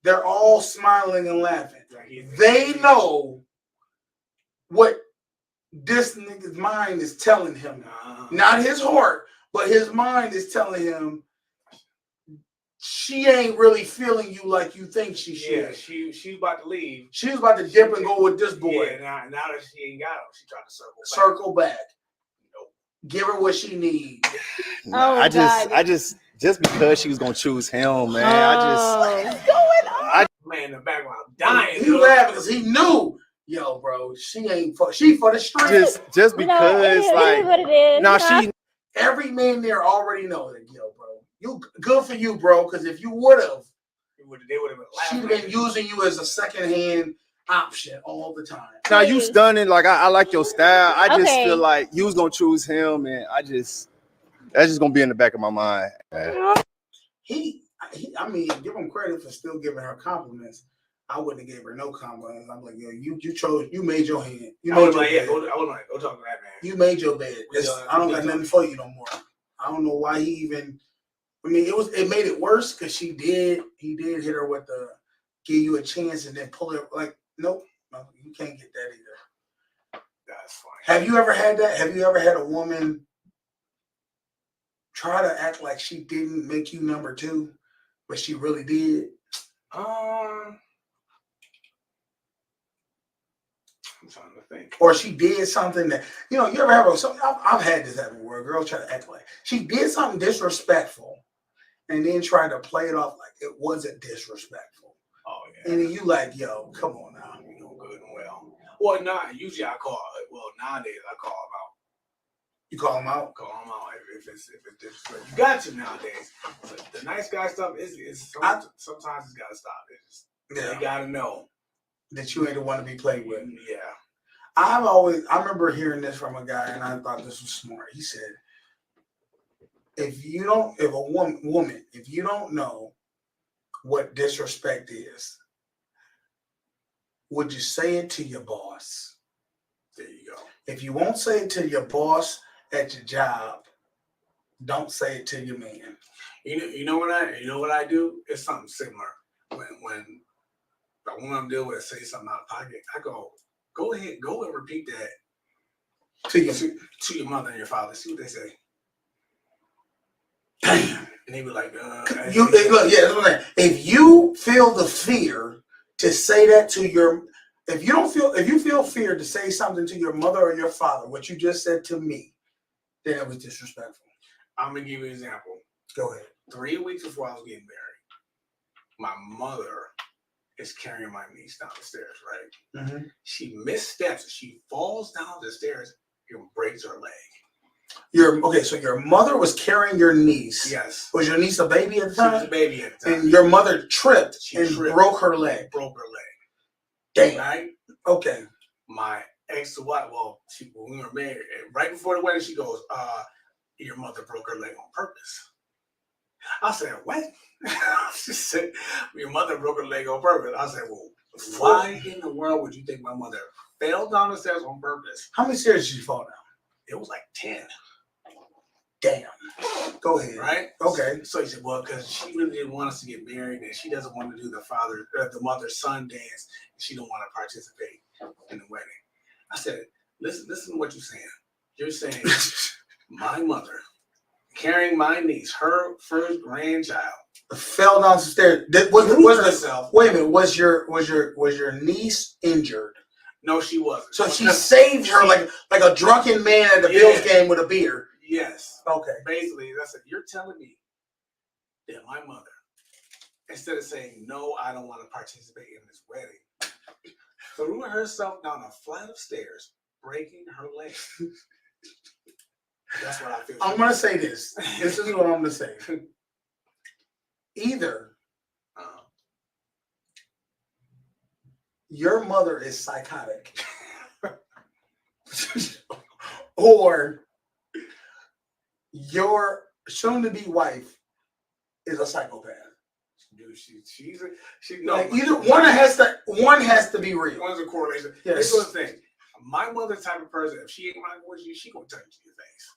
they're all smiling and laughing. They know what this nigga's mind is telling him. Not his heart, but his mind is telling him she ain't really feeling you like you think she should. Yeah, she's about to leave. She was about to dip and go with this boy. Yeah, now that she ain't got him, she trying to circle back. Nope. Give her what she needs. I just because she was gonna choose him, man. Man in the background dying. He laughing because he knew, yo, bro, she for the street. Just because, like, what it is. now she. Every man there already knows that, yo, bro, you good for you, bro. Because if you would have, they would have been. She'd been using you as a secondhand option all the time. Now you stunning. Like I like your style. I just feel like you was gonna choose him, and that's just gonna be in the back of my mind. I mean, give him credit for still giving her compliments. I wouldn't have gave her no compliments. I'm like, yo, you made your hand. You made your bed. Go talk to that man. You made your bed. I don't got nothing for you no more. I don't know why he even. I mean, it made it worse because he did hit her with the give you a chance and then pull it like, nope, no, you can't get that either. That's fine. Have you ever had that? Have you ever had a woman try to act like she didn't make you number two, but she really did? I'm trying to think. Or she did something that, you ever have something? I've had this happen where a girl try to act like she did something disrespectful and then try to play it off like it wasn't disrespectful. Oh, yeah. And then you like, yo, come on now. You know good and well. Well, usually I call, nowadays I call them out. You call them out? Call them out if it's disrespectful. You got to nowadays. But the nice guy stuff sometimes it's got to stop. You got to know that you ain't the one to be played with. Yeah. I remember hearing this from a guy, and I thought this was smart. He said, if you don't know what disrespect is, would you say it to your boss? There you go. If you won't say it to your boss at your job, don't say it to your man. You know what I do? It's something similar. When the woman I'm dealing with say something out of pocket, I go ahead, go and repeat that to your mother and your father. See what they say. Damn. And they be like, that's what I'm saying. If you feel the fear to say that to if you feel fear to say something to your mother or your father, what you just said to me, then it was disrespectful. I'm gonna give you an example. Go ahead. 3 weeks before I was getting married, my mother is carrying my niece down the stairs, right? Mm-hmm. She missteps. She falls down the stairs and breaks her leg. So your mother was carrying your niece. Yes. Was your niece a baby at the time? She was a baby at the time. And your mother tripped and broke her leg. Damn. Right? Okay. My ex-wife, when we were married, right before the wedding, she goes, your mother broke her leg on purpose. I said, what? She said, your mother broke her leg on purpose. I said, well, why in the world would you think my mother fell down the stairs on purpose? How many stairs did she fall down? It was like 10. Damn. Go ahead. Right? Okay. So he said, well, because she really didn't want us to get married and she doesn't want to do the mother-son dance. And she don't want to participate in the wedding. I said, listen to what you're saying. You're saying my mother carrying my niece, her first grandchild, fell down the stairs. Wait a minute. Was your niece injured? No, she wasn't. So she saved her like a drunken man at the Bills game with a beer. Yes. Okay. Basically, I said, you're telling me that my mother, instead of saying, no, I don't want to participate in this wedding, threw herself down a flight of stairs, breaking her leg. That's what I feel. I'm going to say this. This is what I'm going to say. Either your mother is psychotic or your soon-to-be wife is a psychopath. Dude, she's like either one has to be real. One's a correlation. Yes. This was the thing. My mother's type of person, if she ain't rocking with you, she gonna turn to your face.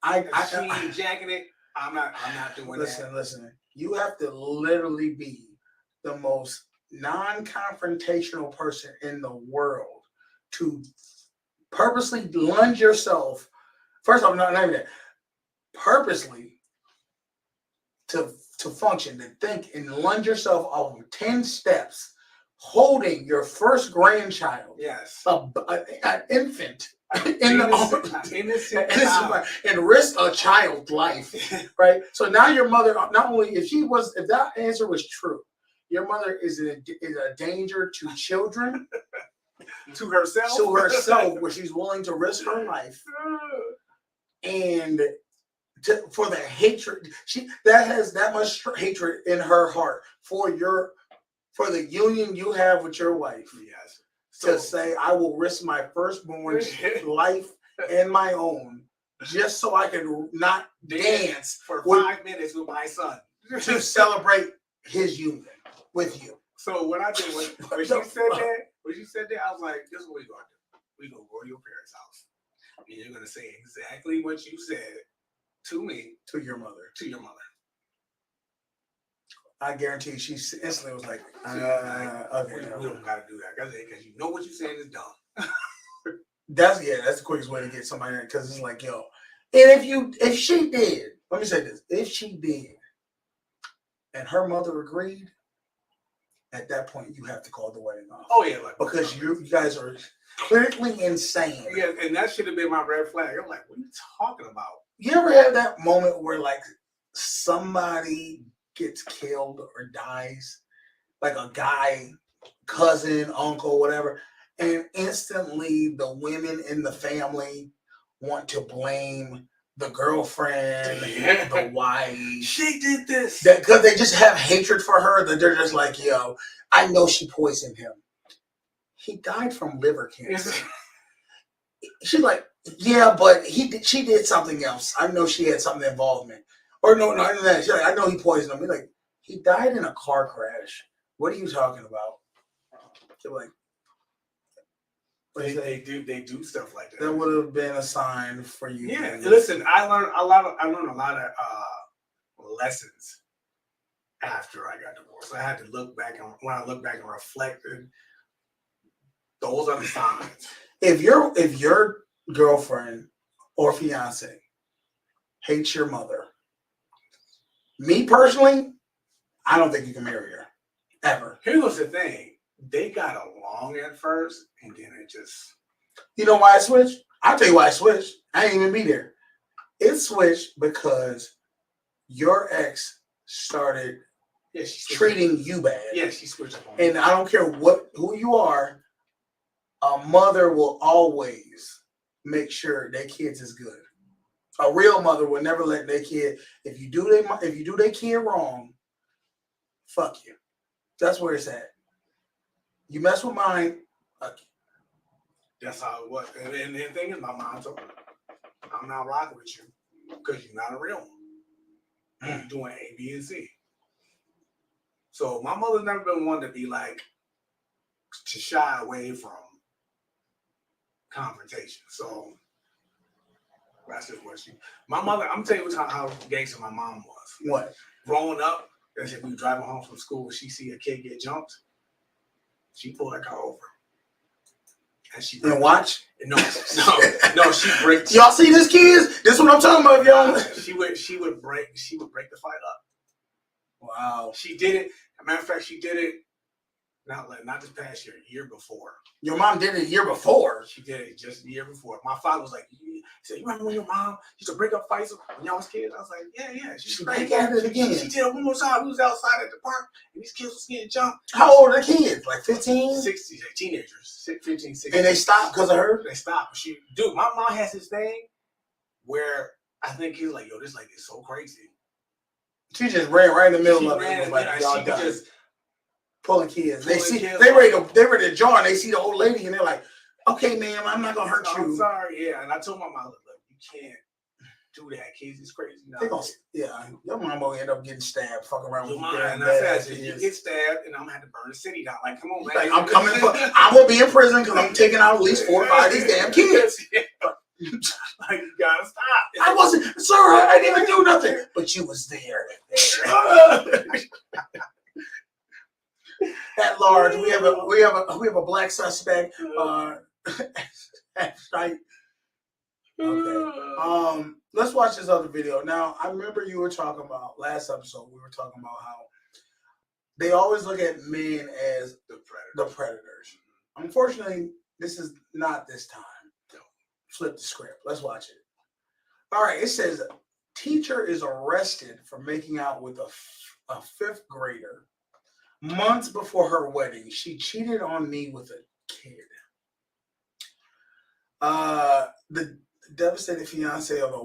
If she ain't jacking it, I'm not doing that. Listen. You have to literally be the most non-confrontational person in the world to purposely lunge yourself. First off, not even that. Purposely to function, to think and lunge yourself over 10 steps, holding your first grandchild, Yes, an infant, innocent and risk a child's life, right? So now your mother, not only if that answer was true, your mother is a danger to children, to herself, where she's willing to risk her life, and for the hatred that has that much hatred in her heart for the union you have with your wife. Yes. To say I will risk my firstborn's life and my own just so I can not dance for 5 minutes with my son to celebrate his union with you. So what I did when she said that, I was like, "This is what we're gonna do. We're gonna go to your parents' house, and you're gonna say exactly what you said to me, to your mother." I guarantee she instantly was like, "Okay, we don't gotta do that because you know what you're saying is dumb." That's the quickest way to get somebody because it's like, yo, and if she did, let me say this: if she did, and her mother agreed, at that point you have to call the wedding off. Oh yeah, because you guys are clearly insane. Yeah, and that should have been my red flag. I'm like, what are you talking about? You ever have that moment where like somebody gets killed or dies, like a guy, cousin, uncle, whatever, and instantly the women in the family want to blame the girlfriend, the wife. She did this. Because they just have hatred for her that they're just like, yo, I know she poisoned him. He died from liver cancer. She's like, yeah, but she did something else. I know she had something involvement. Or no, she's like, I know he poisoned him. He's like, he died in a car crash. What are you talking about? They're like, they do stuff like that. That would have been a sign for you. Yeah, listen, I learned a lot of lessons after I got divorced. I had to look back, and when I look back and reflected, those are the signs. If your girlfriend or fiance hates your mother, me personally, I don't think you can marry her ever. Here was the thing. They got along at first, and then it just... You know why I switched? I'll tell you why I switched. I didn't even be there. It switched because your ex started treating you bad. Yeah, she switched up on me. And I don't care who you are, a mother will always make sure their kids is good. A real mother will never let their kid, if you do their kid wrong, fuck you. That's where it's at. You mess with mine, fuck you. That's how it was. And the thing is, my mom told me, I'm not rocking with you because you're not a real one. You're doing A, B, and C. So my mother's never been one to be like, to shy away from confrontation. So that's just what my mother, I'm telling you how gangster my mom was. What? Growing up, as if we were driving home from school, she see a kid get jumped, she pulled that car over. And watch? No, she breaks. Y'all see this, kids? This is what I'm talking about, y'all. She would break the fight up. Wow. She did it. As a matter of fact, she did it not this past year, year before. Your mom did it a year before. She did it just the year before. My father was like, he said, you remember when your mom used to break up fights when y'all was kids? I was like, yeah. She back at it again. She did it one more time. We was outside at the park, and these kids was getting jumped. How old are the kids? Like 15? 60, teenagers. 15, 16. And they stopped because of her? They stopped. Dude, my mom has this thing where I think he's like, yo, this lady is so crazy. She just ran right in the middle of it. Like, y'all done. Just pulling kids. They ready to jar, and they see the old lady, and they're like, okay, ma'am, I'm not gonna hurt you. I'm sorry, yeah. And I told my mom, look, you can't do that. Kids is crazy. Your mom will end up getting stabbed, fucking around with you. And I said, you get stabbed, and I'm gonna have to burn the city down. Like, come on, man. Like, I'm coming. I'm gonna be in prison because I'm taking out at least 4 or 5 of these damn kids. Like, you gotta stop. I wasn't, sir. I didn't even do nothing. But you was there. large. We have a black suspect. Right. Okay. Let's watch this other video. Now, I remember you were talking about last episode. We were talking about how they always look at men as the predators. Unfortunately, this is not this time. Flip the script. Let's watch it. All right. It says teacher is arrested for making out with a fifth grader months before her wedding. She cheated on me with a kid. The devastated fiance of a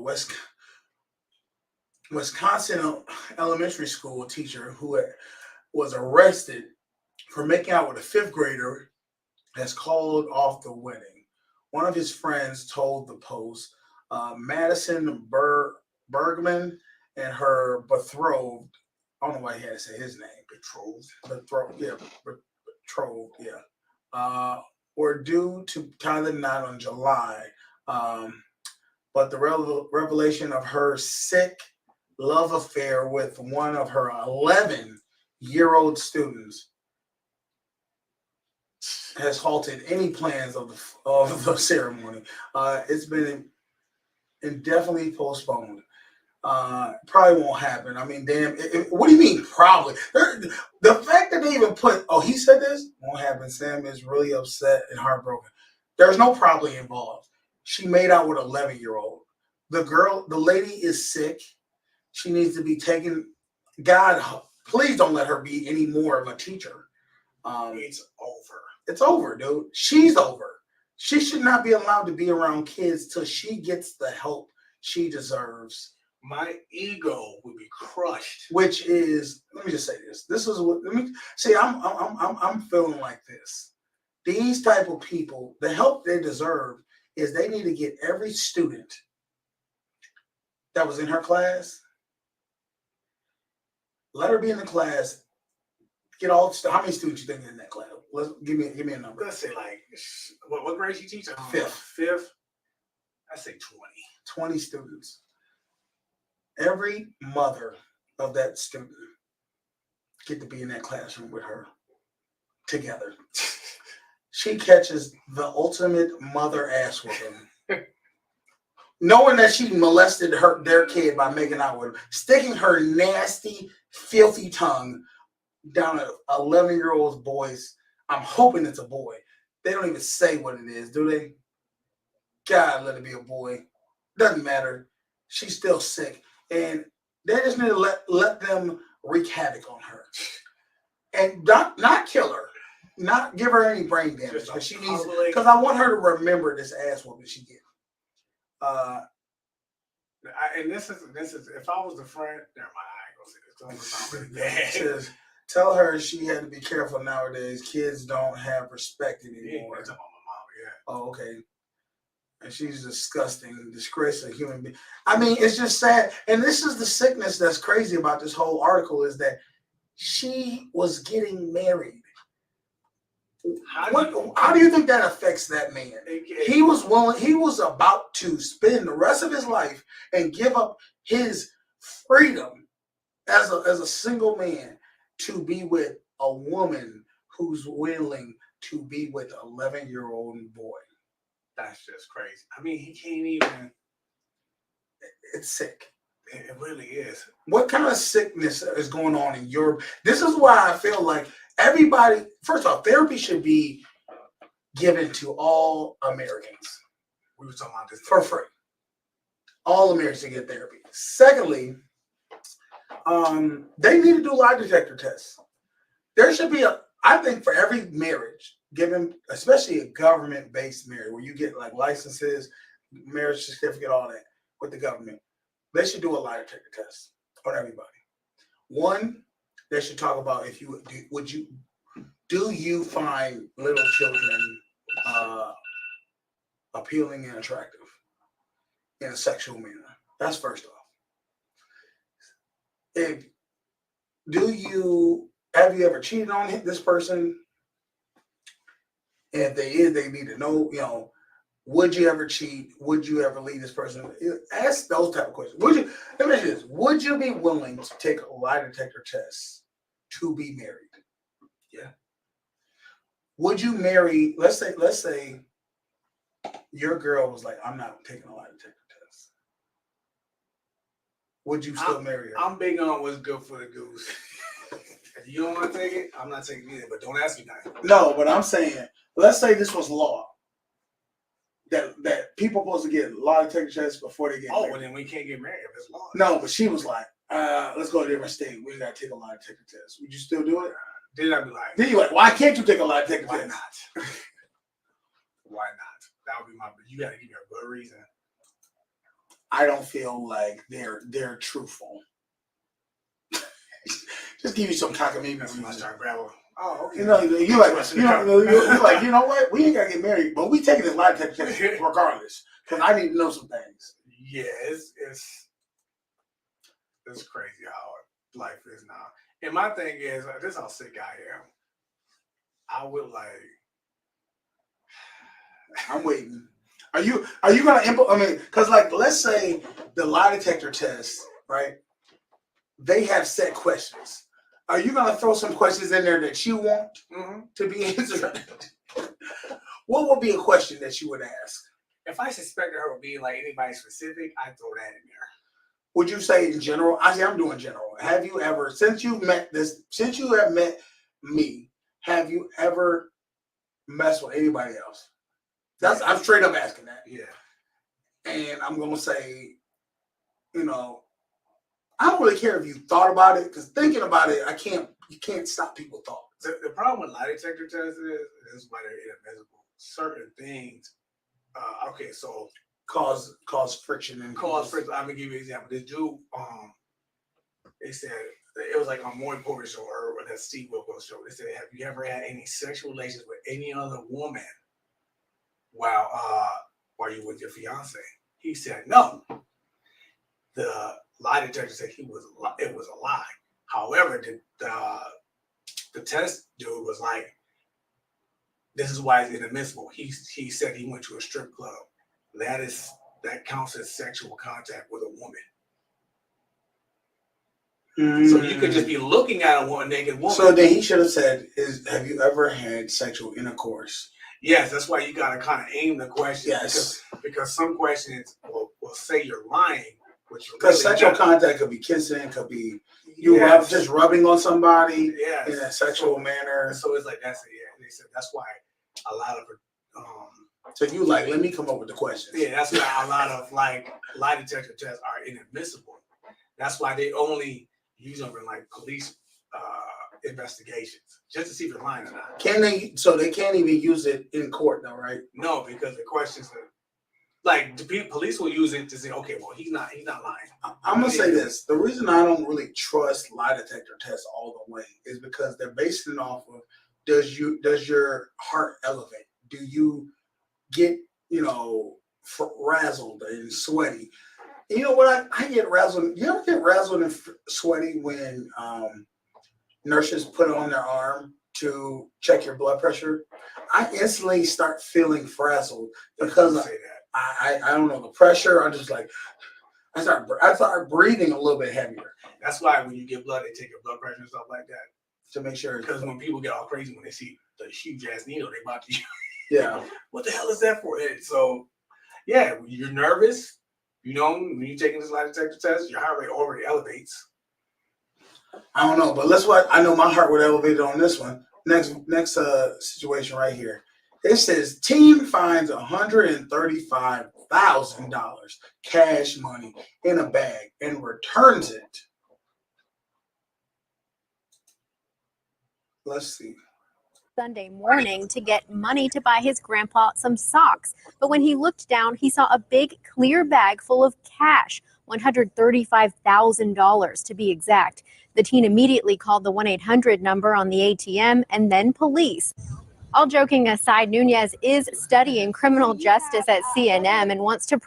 Wisconsin elementary school teacher who was arrested for making out with a fifth grader has called off the wedding. One of his friends told the Post, Madison Bergman and her betrothed, I don't know why he had to say his name, betrothed, were due to tie the knot on July. But the revelation of her sick love affair with one of her 11-year-old students has halted any plans of the ceremony. It's been indefinitely postponed. Probably won't happen. I mean, damn. What do you mean, probably? The fact that they even put, oh, he said this, won't happen. Sam is really upset and heartbroken. There's no probably involved. She made out with an 11-year-old. The lady is sick. She needs to be taken. God, please don't let her be any more of a teacher. It's over. It's over, dude. She's over. She should not be allowed to be around kids till she gets the help she deserves. My ego would be crushed. Which is, let me just say this. This is what. Let me see. I'm feeling like this. These type of people, the help they deserve is they need to get every student that was in her class. Let her be in the class. Get all. How many students you think are in that class? Give me a number. Let's say like what grade she teach? Fifth. I say 20. 20 students. Every mother of that student get to be in that classroom with her together. She catches the ultimate mother ass whooping. Knowing that she molested their kid by making out with him, sticking her nasty, filthy tongue down an 11-year-old boy's. I'm hoping it's a boy. They don't even say what it is, do they? God, let it be a boy. Doesn't matter. She's still sick. And they just need to let them wreak havoc on her. And not kill her. Not give her any brain damage. Because she needs, because I want her to remember this ass whooping she get. And this is if I was the friend, never mind, I ain't gonna say this. It's gonna sound really bad. Says, tell her she had to be careful nowadays. Kids don't have respect anymore. Yeah, yeah. Oh, okay. And she's disgusting, disgraceful human being. I mean, it's just sad. And this is the sickness that's crazy about this whole article is that she was getting married. How do you think that affects that man? He was willing. He was about to spend the rest of his life and give up his freedom as a single man to be with a woman who's willing to be with an 11-year-old boy. That's just crazy. I mean, he can't even. It's sick. It really is. What kind of sickness is going on in Europe? This is why I feel like everybody, first off, therapy should be given to all Americans. We were talking about this for free. All Americans should get therapy. Secondly, they need to do lie detector tests. There should be I think for every marriage, given, especially a government-based marriage, where you get like licenses, marriage certificate, all that with the government, they should do a lie detector test on everybody. One, they should talk about do you find little children appealing and attractive in a sexual manner? That's first off. Have you ever cheated on this person? And if they need to know, would you ever cheat? Would you ever leave this person? Ask those type of questions. Let me ask you this. Would you be willing to take a lie detector test to be married? Yeah. Would you marry? Let's say your girl was like, I'm not taking a lie detector test. Would you still marry her? I'm big on what's good for the goose. If you don't want to take it, I'm not taking it either. But don't ask me nothing. No, but I'm saying, let's say this was law. That people supposed to get lie detector tests before they get married. Well, then we can't get married if it's law. No, but she was like, let's go to a different state. We got to take a lie detector test. Would you still do it? Then I'd be like, then you like, why can't you take a lie detector why test? not? Why not? That would be you got to give me a good reason. I don't feel like they're truthful. Just give you some cockamamie reason. Start grabbing. Oh, okay. You're like, you know what? We ain't gotta get married, but we taking this lie detector test regardless. Because I need to know some things. Yeah, it's crazy how life is now. And my thing is, this is how sick I am. I would like. I'm waiting. Are you gonna implement? I mean, because like, let's say the lie detector test, right? They have set questions. Are you gonna throw some questions in there that you want to be answered? What would be a question that you would ask? If I suspected her of being like anybody specific, I'd throw that in there. Would you say in general? I'm doing general. Have you ever, since you have met me, have you ever messed with anybody else? I'm straight up asking that. Yeah. And I'm gonna say, I don't really care if you thought about it, because thinking about it, you can't stop people's thoughts. The problem with lie detector tests is why they're inadmissible. Certain things, so cause friction and cause friction. I'm gonna give you an example. This dude, they said it was like a More Important show or that Steve Wilkos show. They said, have you ever had any sexual relations with any other woman while you with your fiance? He said no. The lie detector said it was a lie. However, the test dude was like, this is why it's inadmissible. He said he went to a strip club. That counts as sexual contact with a woman. So you could just be looking at a naked woman. So then he should have said, have you ever had sexual intercourse? Yes, that's why you gotta kind of aim the question. Yes. Because some questions will say you're lying. Because sexual contact could be kissing, could be just rubbing on somebody in a sexual manner. So it's like that's it. Yeah. They said that's why a lot of so you like, let me come up with the questions. Yeah, that's why a lot of like lie detector tests are inadmissible. That's why they only use them in like police investigations, just to see if you're lying or not. Can they? So they can't even use it in court, though, right? No, because the questions are like the police will use it to say, okay, well, he's not lying. I'm gonna say this: the reason I don't really trust lie detector tests all the way is because they're based it off of does your heart elevate? Do you get frazzled and sweaty? You know what? I get razzled. You ever get razzled and sweaty when nurses put on their arm to check your blood pressure? I instantly start feeling frazzled because I don't know the pressure. I'm just like I start breathing a little bit heavier. That's why when you get blood, they take your blood pressure and stuff like that to make sure. Because when people get all crazy when they see the huge ass needle, they about to. Yeah. What the hell is that for? So, yeah, when you're nervous, when you're taking this lie detector test, your heart rate already elevates. I don't know, but I know my heart would elevate on this one. Next situation right here. It says teen finds $135,000 cash money in a bag and returns it. Let's see. Sunday morning to get money to buy his grandpa some socks. But when he looked down, he saw a big clear bag full of cash, $135,000 to be exact. The teen immediately called the 1-800 number on the ATM and then police. All joking aside, Nunez is studying criminal justice at CNM and wants to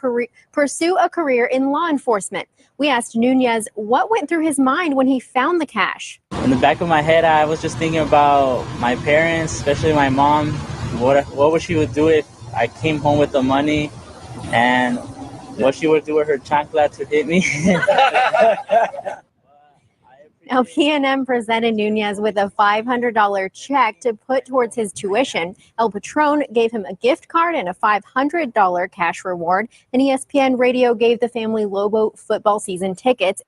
pursue a career in law enforcement. We asked Nunez what went through his mind when he found the cash. In the back of my head, I was just thinking about my parents, especially my mom. What would she would do if I came home with the money, and what she would do with her chancla to hit me. Now, PNM presented Nunez with a $500 check to put towards his tuition. El Patron gave him a gift card and a $500 cash reward. And ESPN Radio gave the family Lobo football season tickets.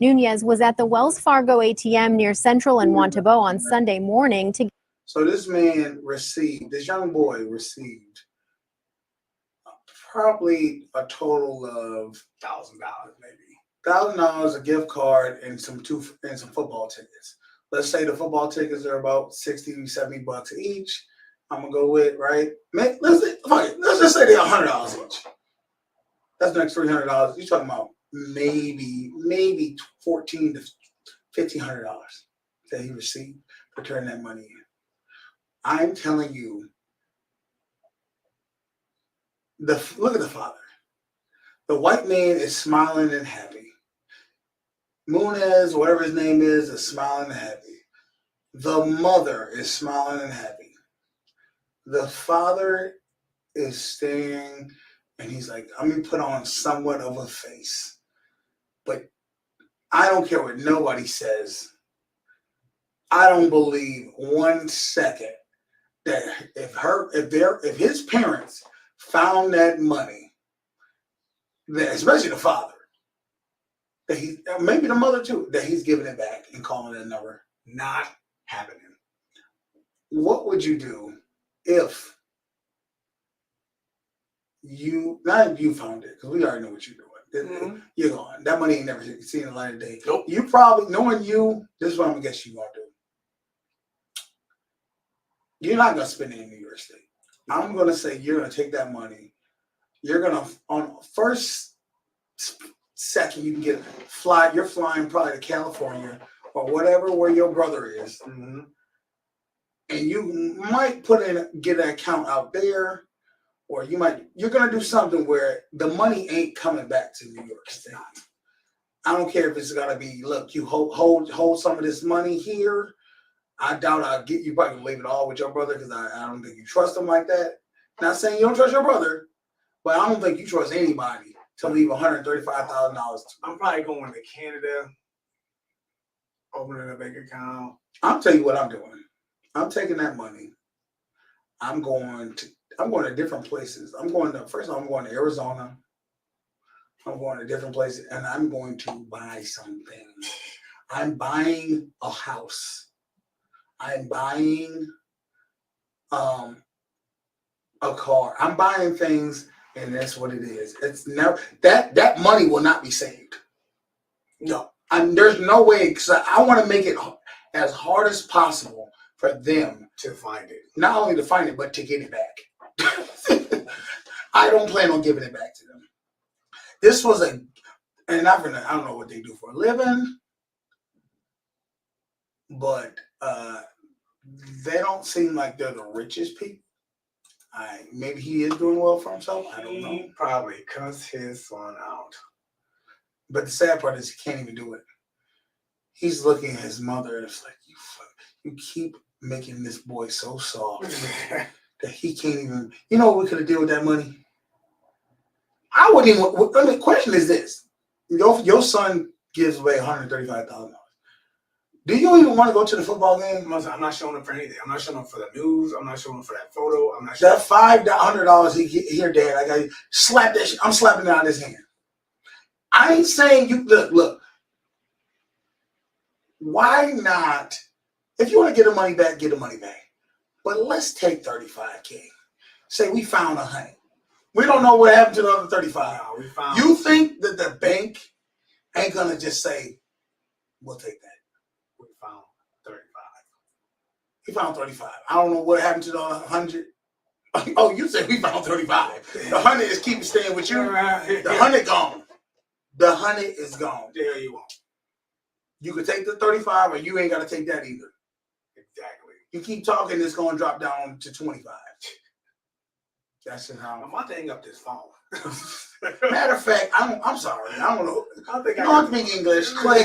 Nunez was at the Wells Fargo ATM near Central and Wantabo on Sunday morning to. So this young boy received probably a total of $1,000 maybe. $1,000, a gift card, and some football tickets. Let's say the football tickets are about $60-$70 each. I'm gonna go with let's just say they're $100 each. That's the next $300. You're talking about maybe $1,400 to $1,500 that he received for turning that money in. I'm telling you, look at the father. The white man is smiling and happy. Munez, whatever his name is smiling and happy. The mother is smiling and happy. The father is staring, and he's like, I'm going to put on somewhat of a face. But I don't care what nobody says. I don't believe 1 second that if his parents found that money, that, especially the father, that maybe the mother too, that he's giving it back and calling it a number. Not happening. What would you do if not if you found it, because we already know what you're doing. Mm-hmm. You're gone. That money ain't never seen the light of day. Nope. You probably, knowing you, this is what I'm gonna guess you're gonna do. You're not gonna spend it in New York State. I'm gonna say you're gonna take that money. You're gonna, on first second you can get you're flying probably to California or whatever where your brother is. Mm-hmm. And you might get an account out there, or you're gonna do something where the money ain't coming back to New York State. I don't care if it's gotta be, look, you hold some of this money here. I doubt you probably gonna leave it all with your brother, because I don't think you trust him like that. Not saying you don't trust your brother, but I don't think you trust anybody to leave $135,000. I'm probably going to Canada, opening a bank account. I'll tell you what I'm doing. I'm taking that money. I'm going to different places. First of all, I'm going to Arizona. I'm going to different places, and I'm going to buy something. I'm buying a house. I'm buying a car. I'm buying things, and that's what it is. It's never that money will not be saved. No, there's no way, because I want to make it as hard as possible for them to find it. Not only to find it, but to get it back. I don't plan on giving it back to them. This was I don't know what they do for a living, but they don't seem like they're the richest people. Maybe he is doing well for himself. I don't know. He probably cussed his son out. But the sad part is he can't even do it. He's looking at his mother, and it's like, you keep making this boy so soft that he can't even. You know what we could have did with that money? I wouldn't even. The question is this: your son gives away $135,000. Do you even want to go to the football game? I'm not showing him for anything. I'm not showing him for the news. I'm not showing him for that photo. I'm not showing that $500 here, Dad. I got you. Slap that shit. I'm slapping it out of his hand. I ain't saying you look. Why not? If you want to get the money back, get the money back. But let's take $35K. Say we found 100. We don't know what happened to the other 35. No, you think that the bank ain't gonna just say, "We'll take that"? We found 35. He found 35. I don't know what happened to the 100. Oh, you said we found 35. The 100 is keeping staying with you. The 100 gone. The 100 is gone. There you won't. You could take the 35, or you ain't got to take that either. Exactly. You keep talking, it's going to drop down to 25. That's just how. I'm about to hang up this phone. Matter of fact, I'm sorry. I don't know. You don't speak English. Clay.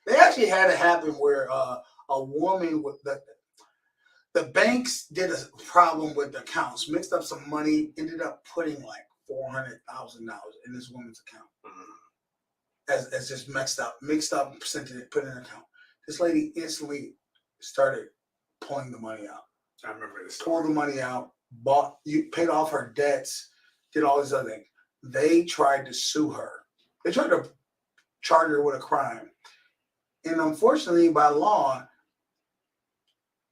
They actually had it happen where a woman with the banks did a problem with the accounts, mixed up some money, ended up putting like $400,000 in this woman's account. as just mixed up percentage put in an account. This lady instantly started pulling the money out. I remember this. Pulled the money out, paid off her debts, did all these other things. They tried to sue her. They tried to charge her with a crime. And unfortunately, by law,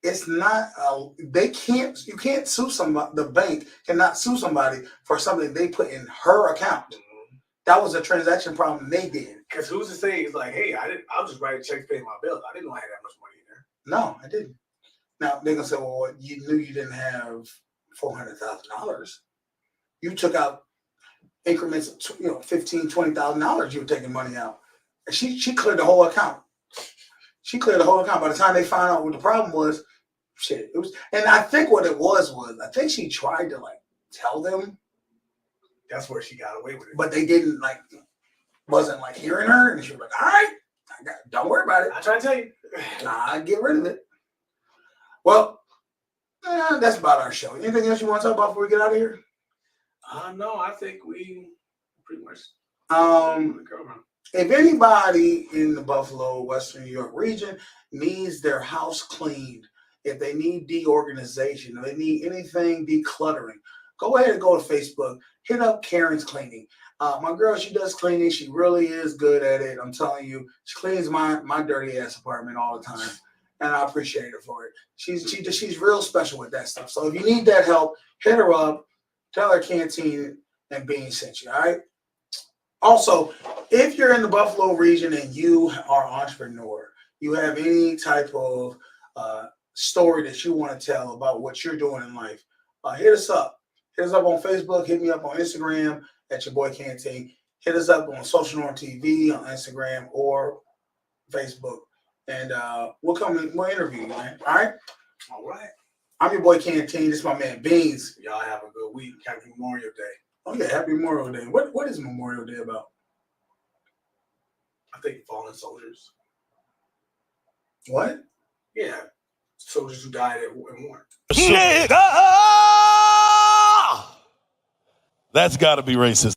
it's not, you can't sue somebody, the bank cannot sue somebody for something they put in her account. Mm-hmm. That was a transaction problem they did. Because who's to say it's like, hey, I'll just write a check to pay my bills. I didn't know I had that much money in there. No, I didn't. Now, they're going to say, well, you knew you didn't have $400,000. You took out increments of $15,000, $20,000 you were taking money out. And she cleared the whole account. She cleared the whole account. By the time they found out what the problem was, shit, it was. And I think what it was I think she tried to tell them. That's where she got away with it. But they didn't wasn't hearing her, and she was like, all right, don't worry about it. I try to tell you. Nah, get rid of it. Well, that's about our show. Anything else you want to talk about before we get out of here? No, I think we pretty much. If anybody in the Buffalo, Western New York region needs their house cleaned, if they need deorganization, if they need anything decluttering, go ahead and go to Facebook. Hit up Karen's Cleaning. My girl, she does cleaning. She really is good at it. I'm telling you, she cleans my dirty ass apartment all the time, and I appreciate her for it. She's real special with that stuff. So if you need that help, hit her up. Tell her Canteen and Bean sent you. All right. Also, if you're in the Buffalo region and you are an entrepreneur, you have any type of story that you want to tell about what you're doing in life, hit us up. Hit us up on Facebook. Hit me up on Instagram at your boy Canteen. Hit us up on SocialNormTV on Instagram or Facebook. And we'll come and we'll interview you, man. All right? All right. I'm your boy Canteen. This is my man Beans. Y'all have a good week. Happy Memorial Day. Oh, yeah. Happy Memorial Day. What is Memorial Day about? I think fallen soldiers. What? Yeah. Soldiers who died in war. That's got to be racist.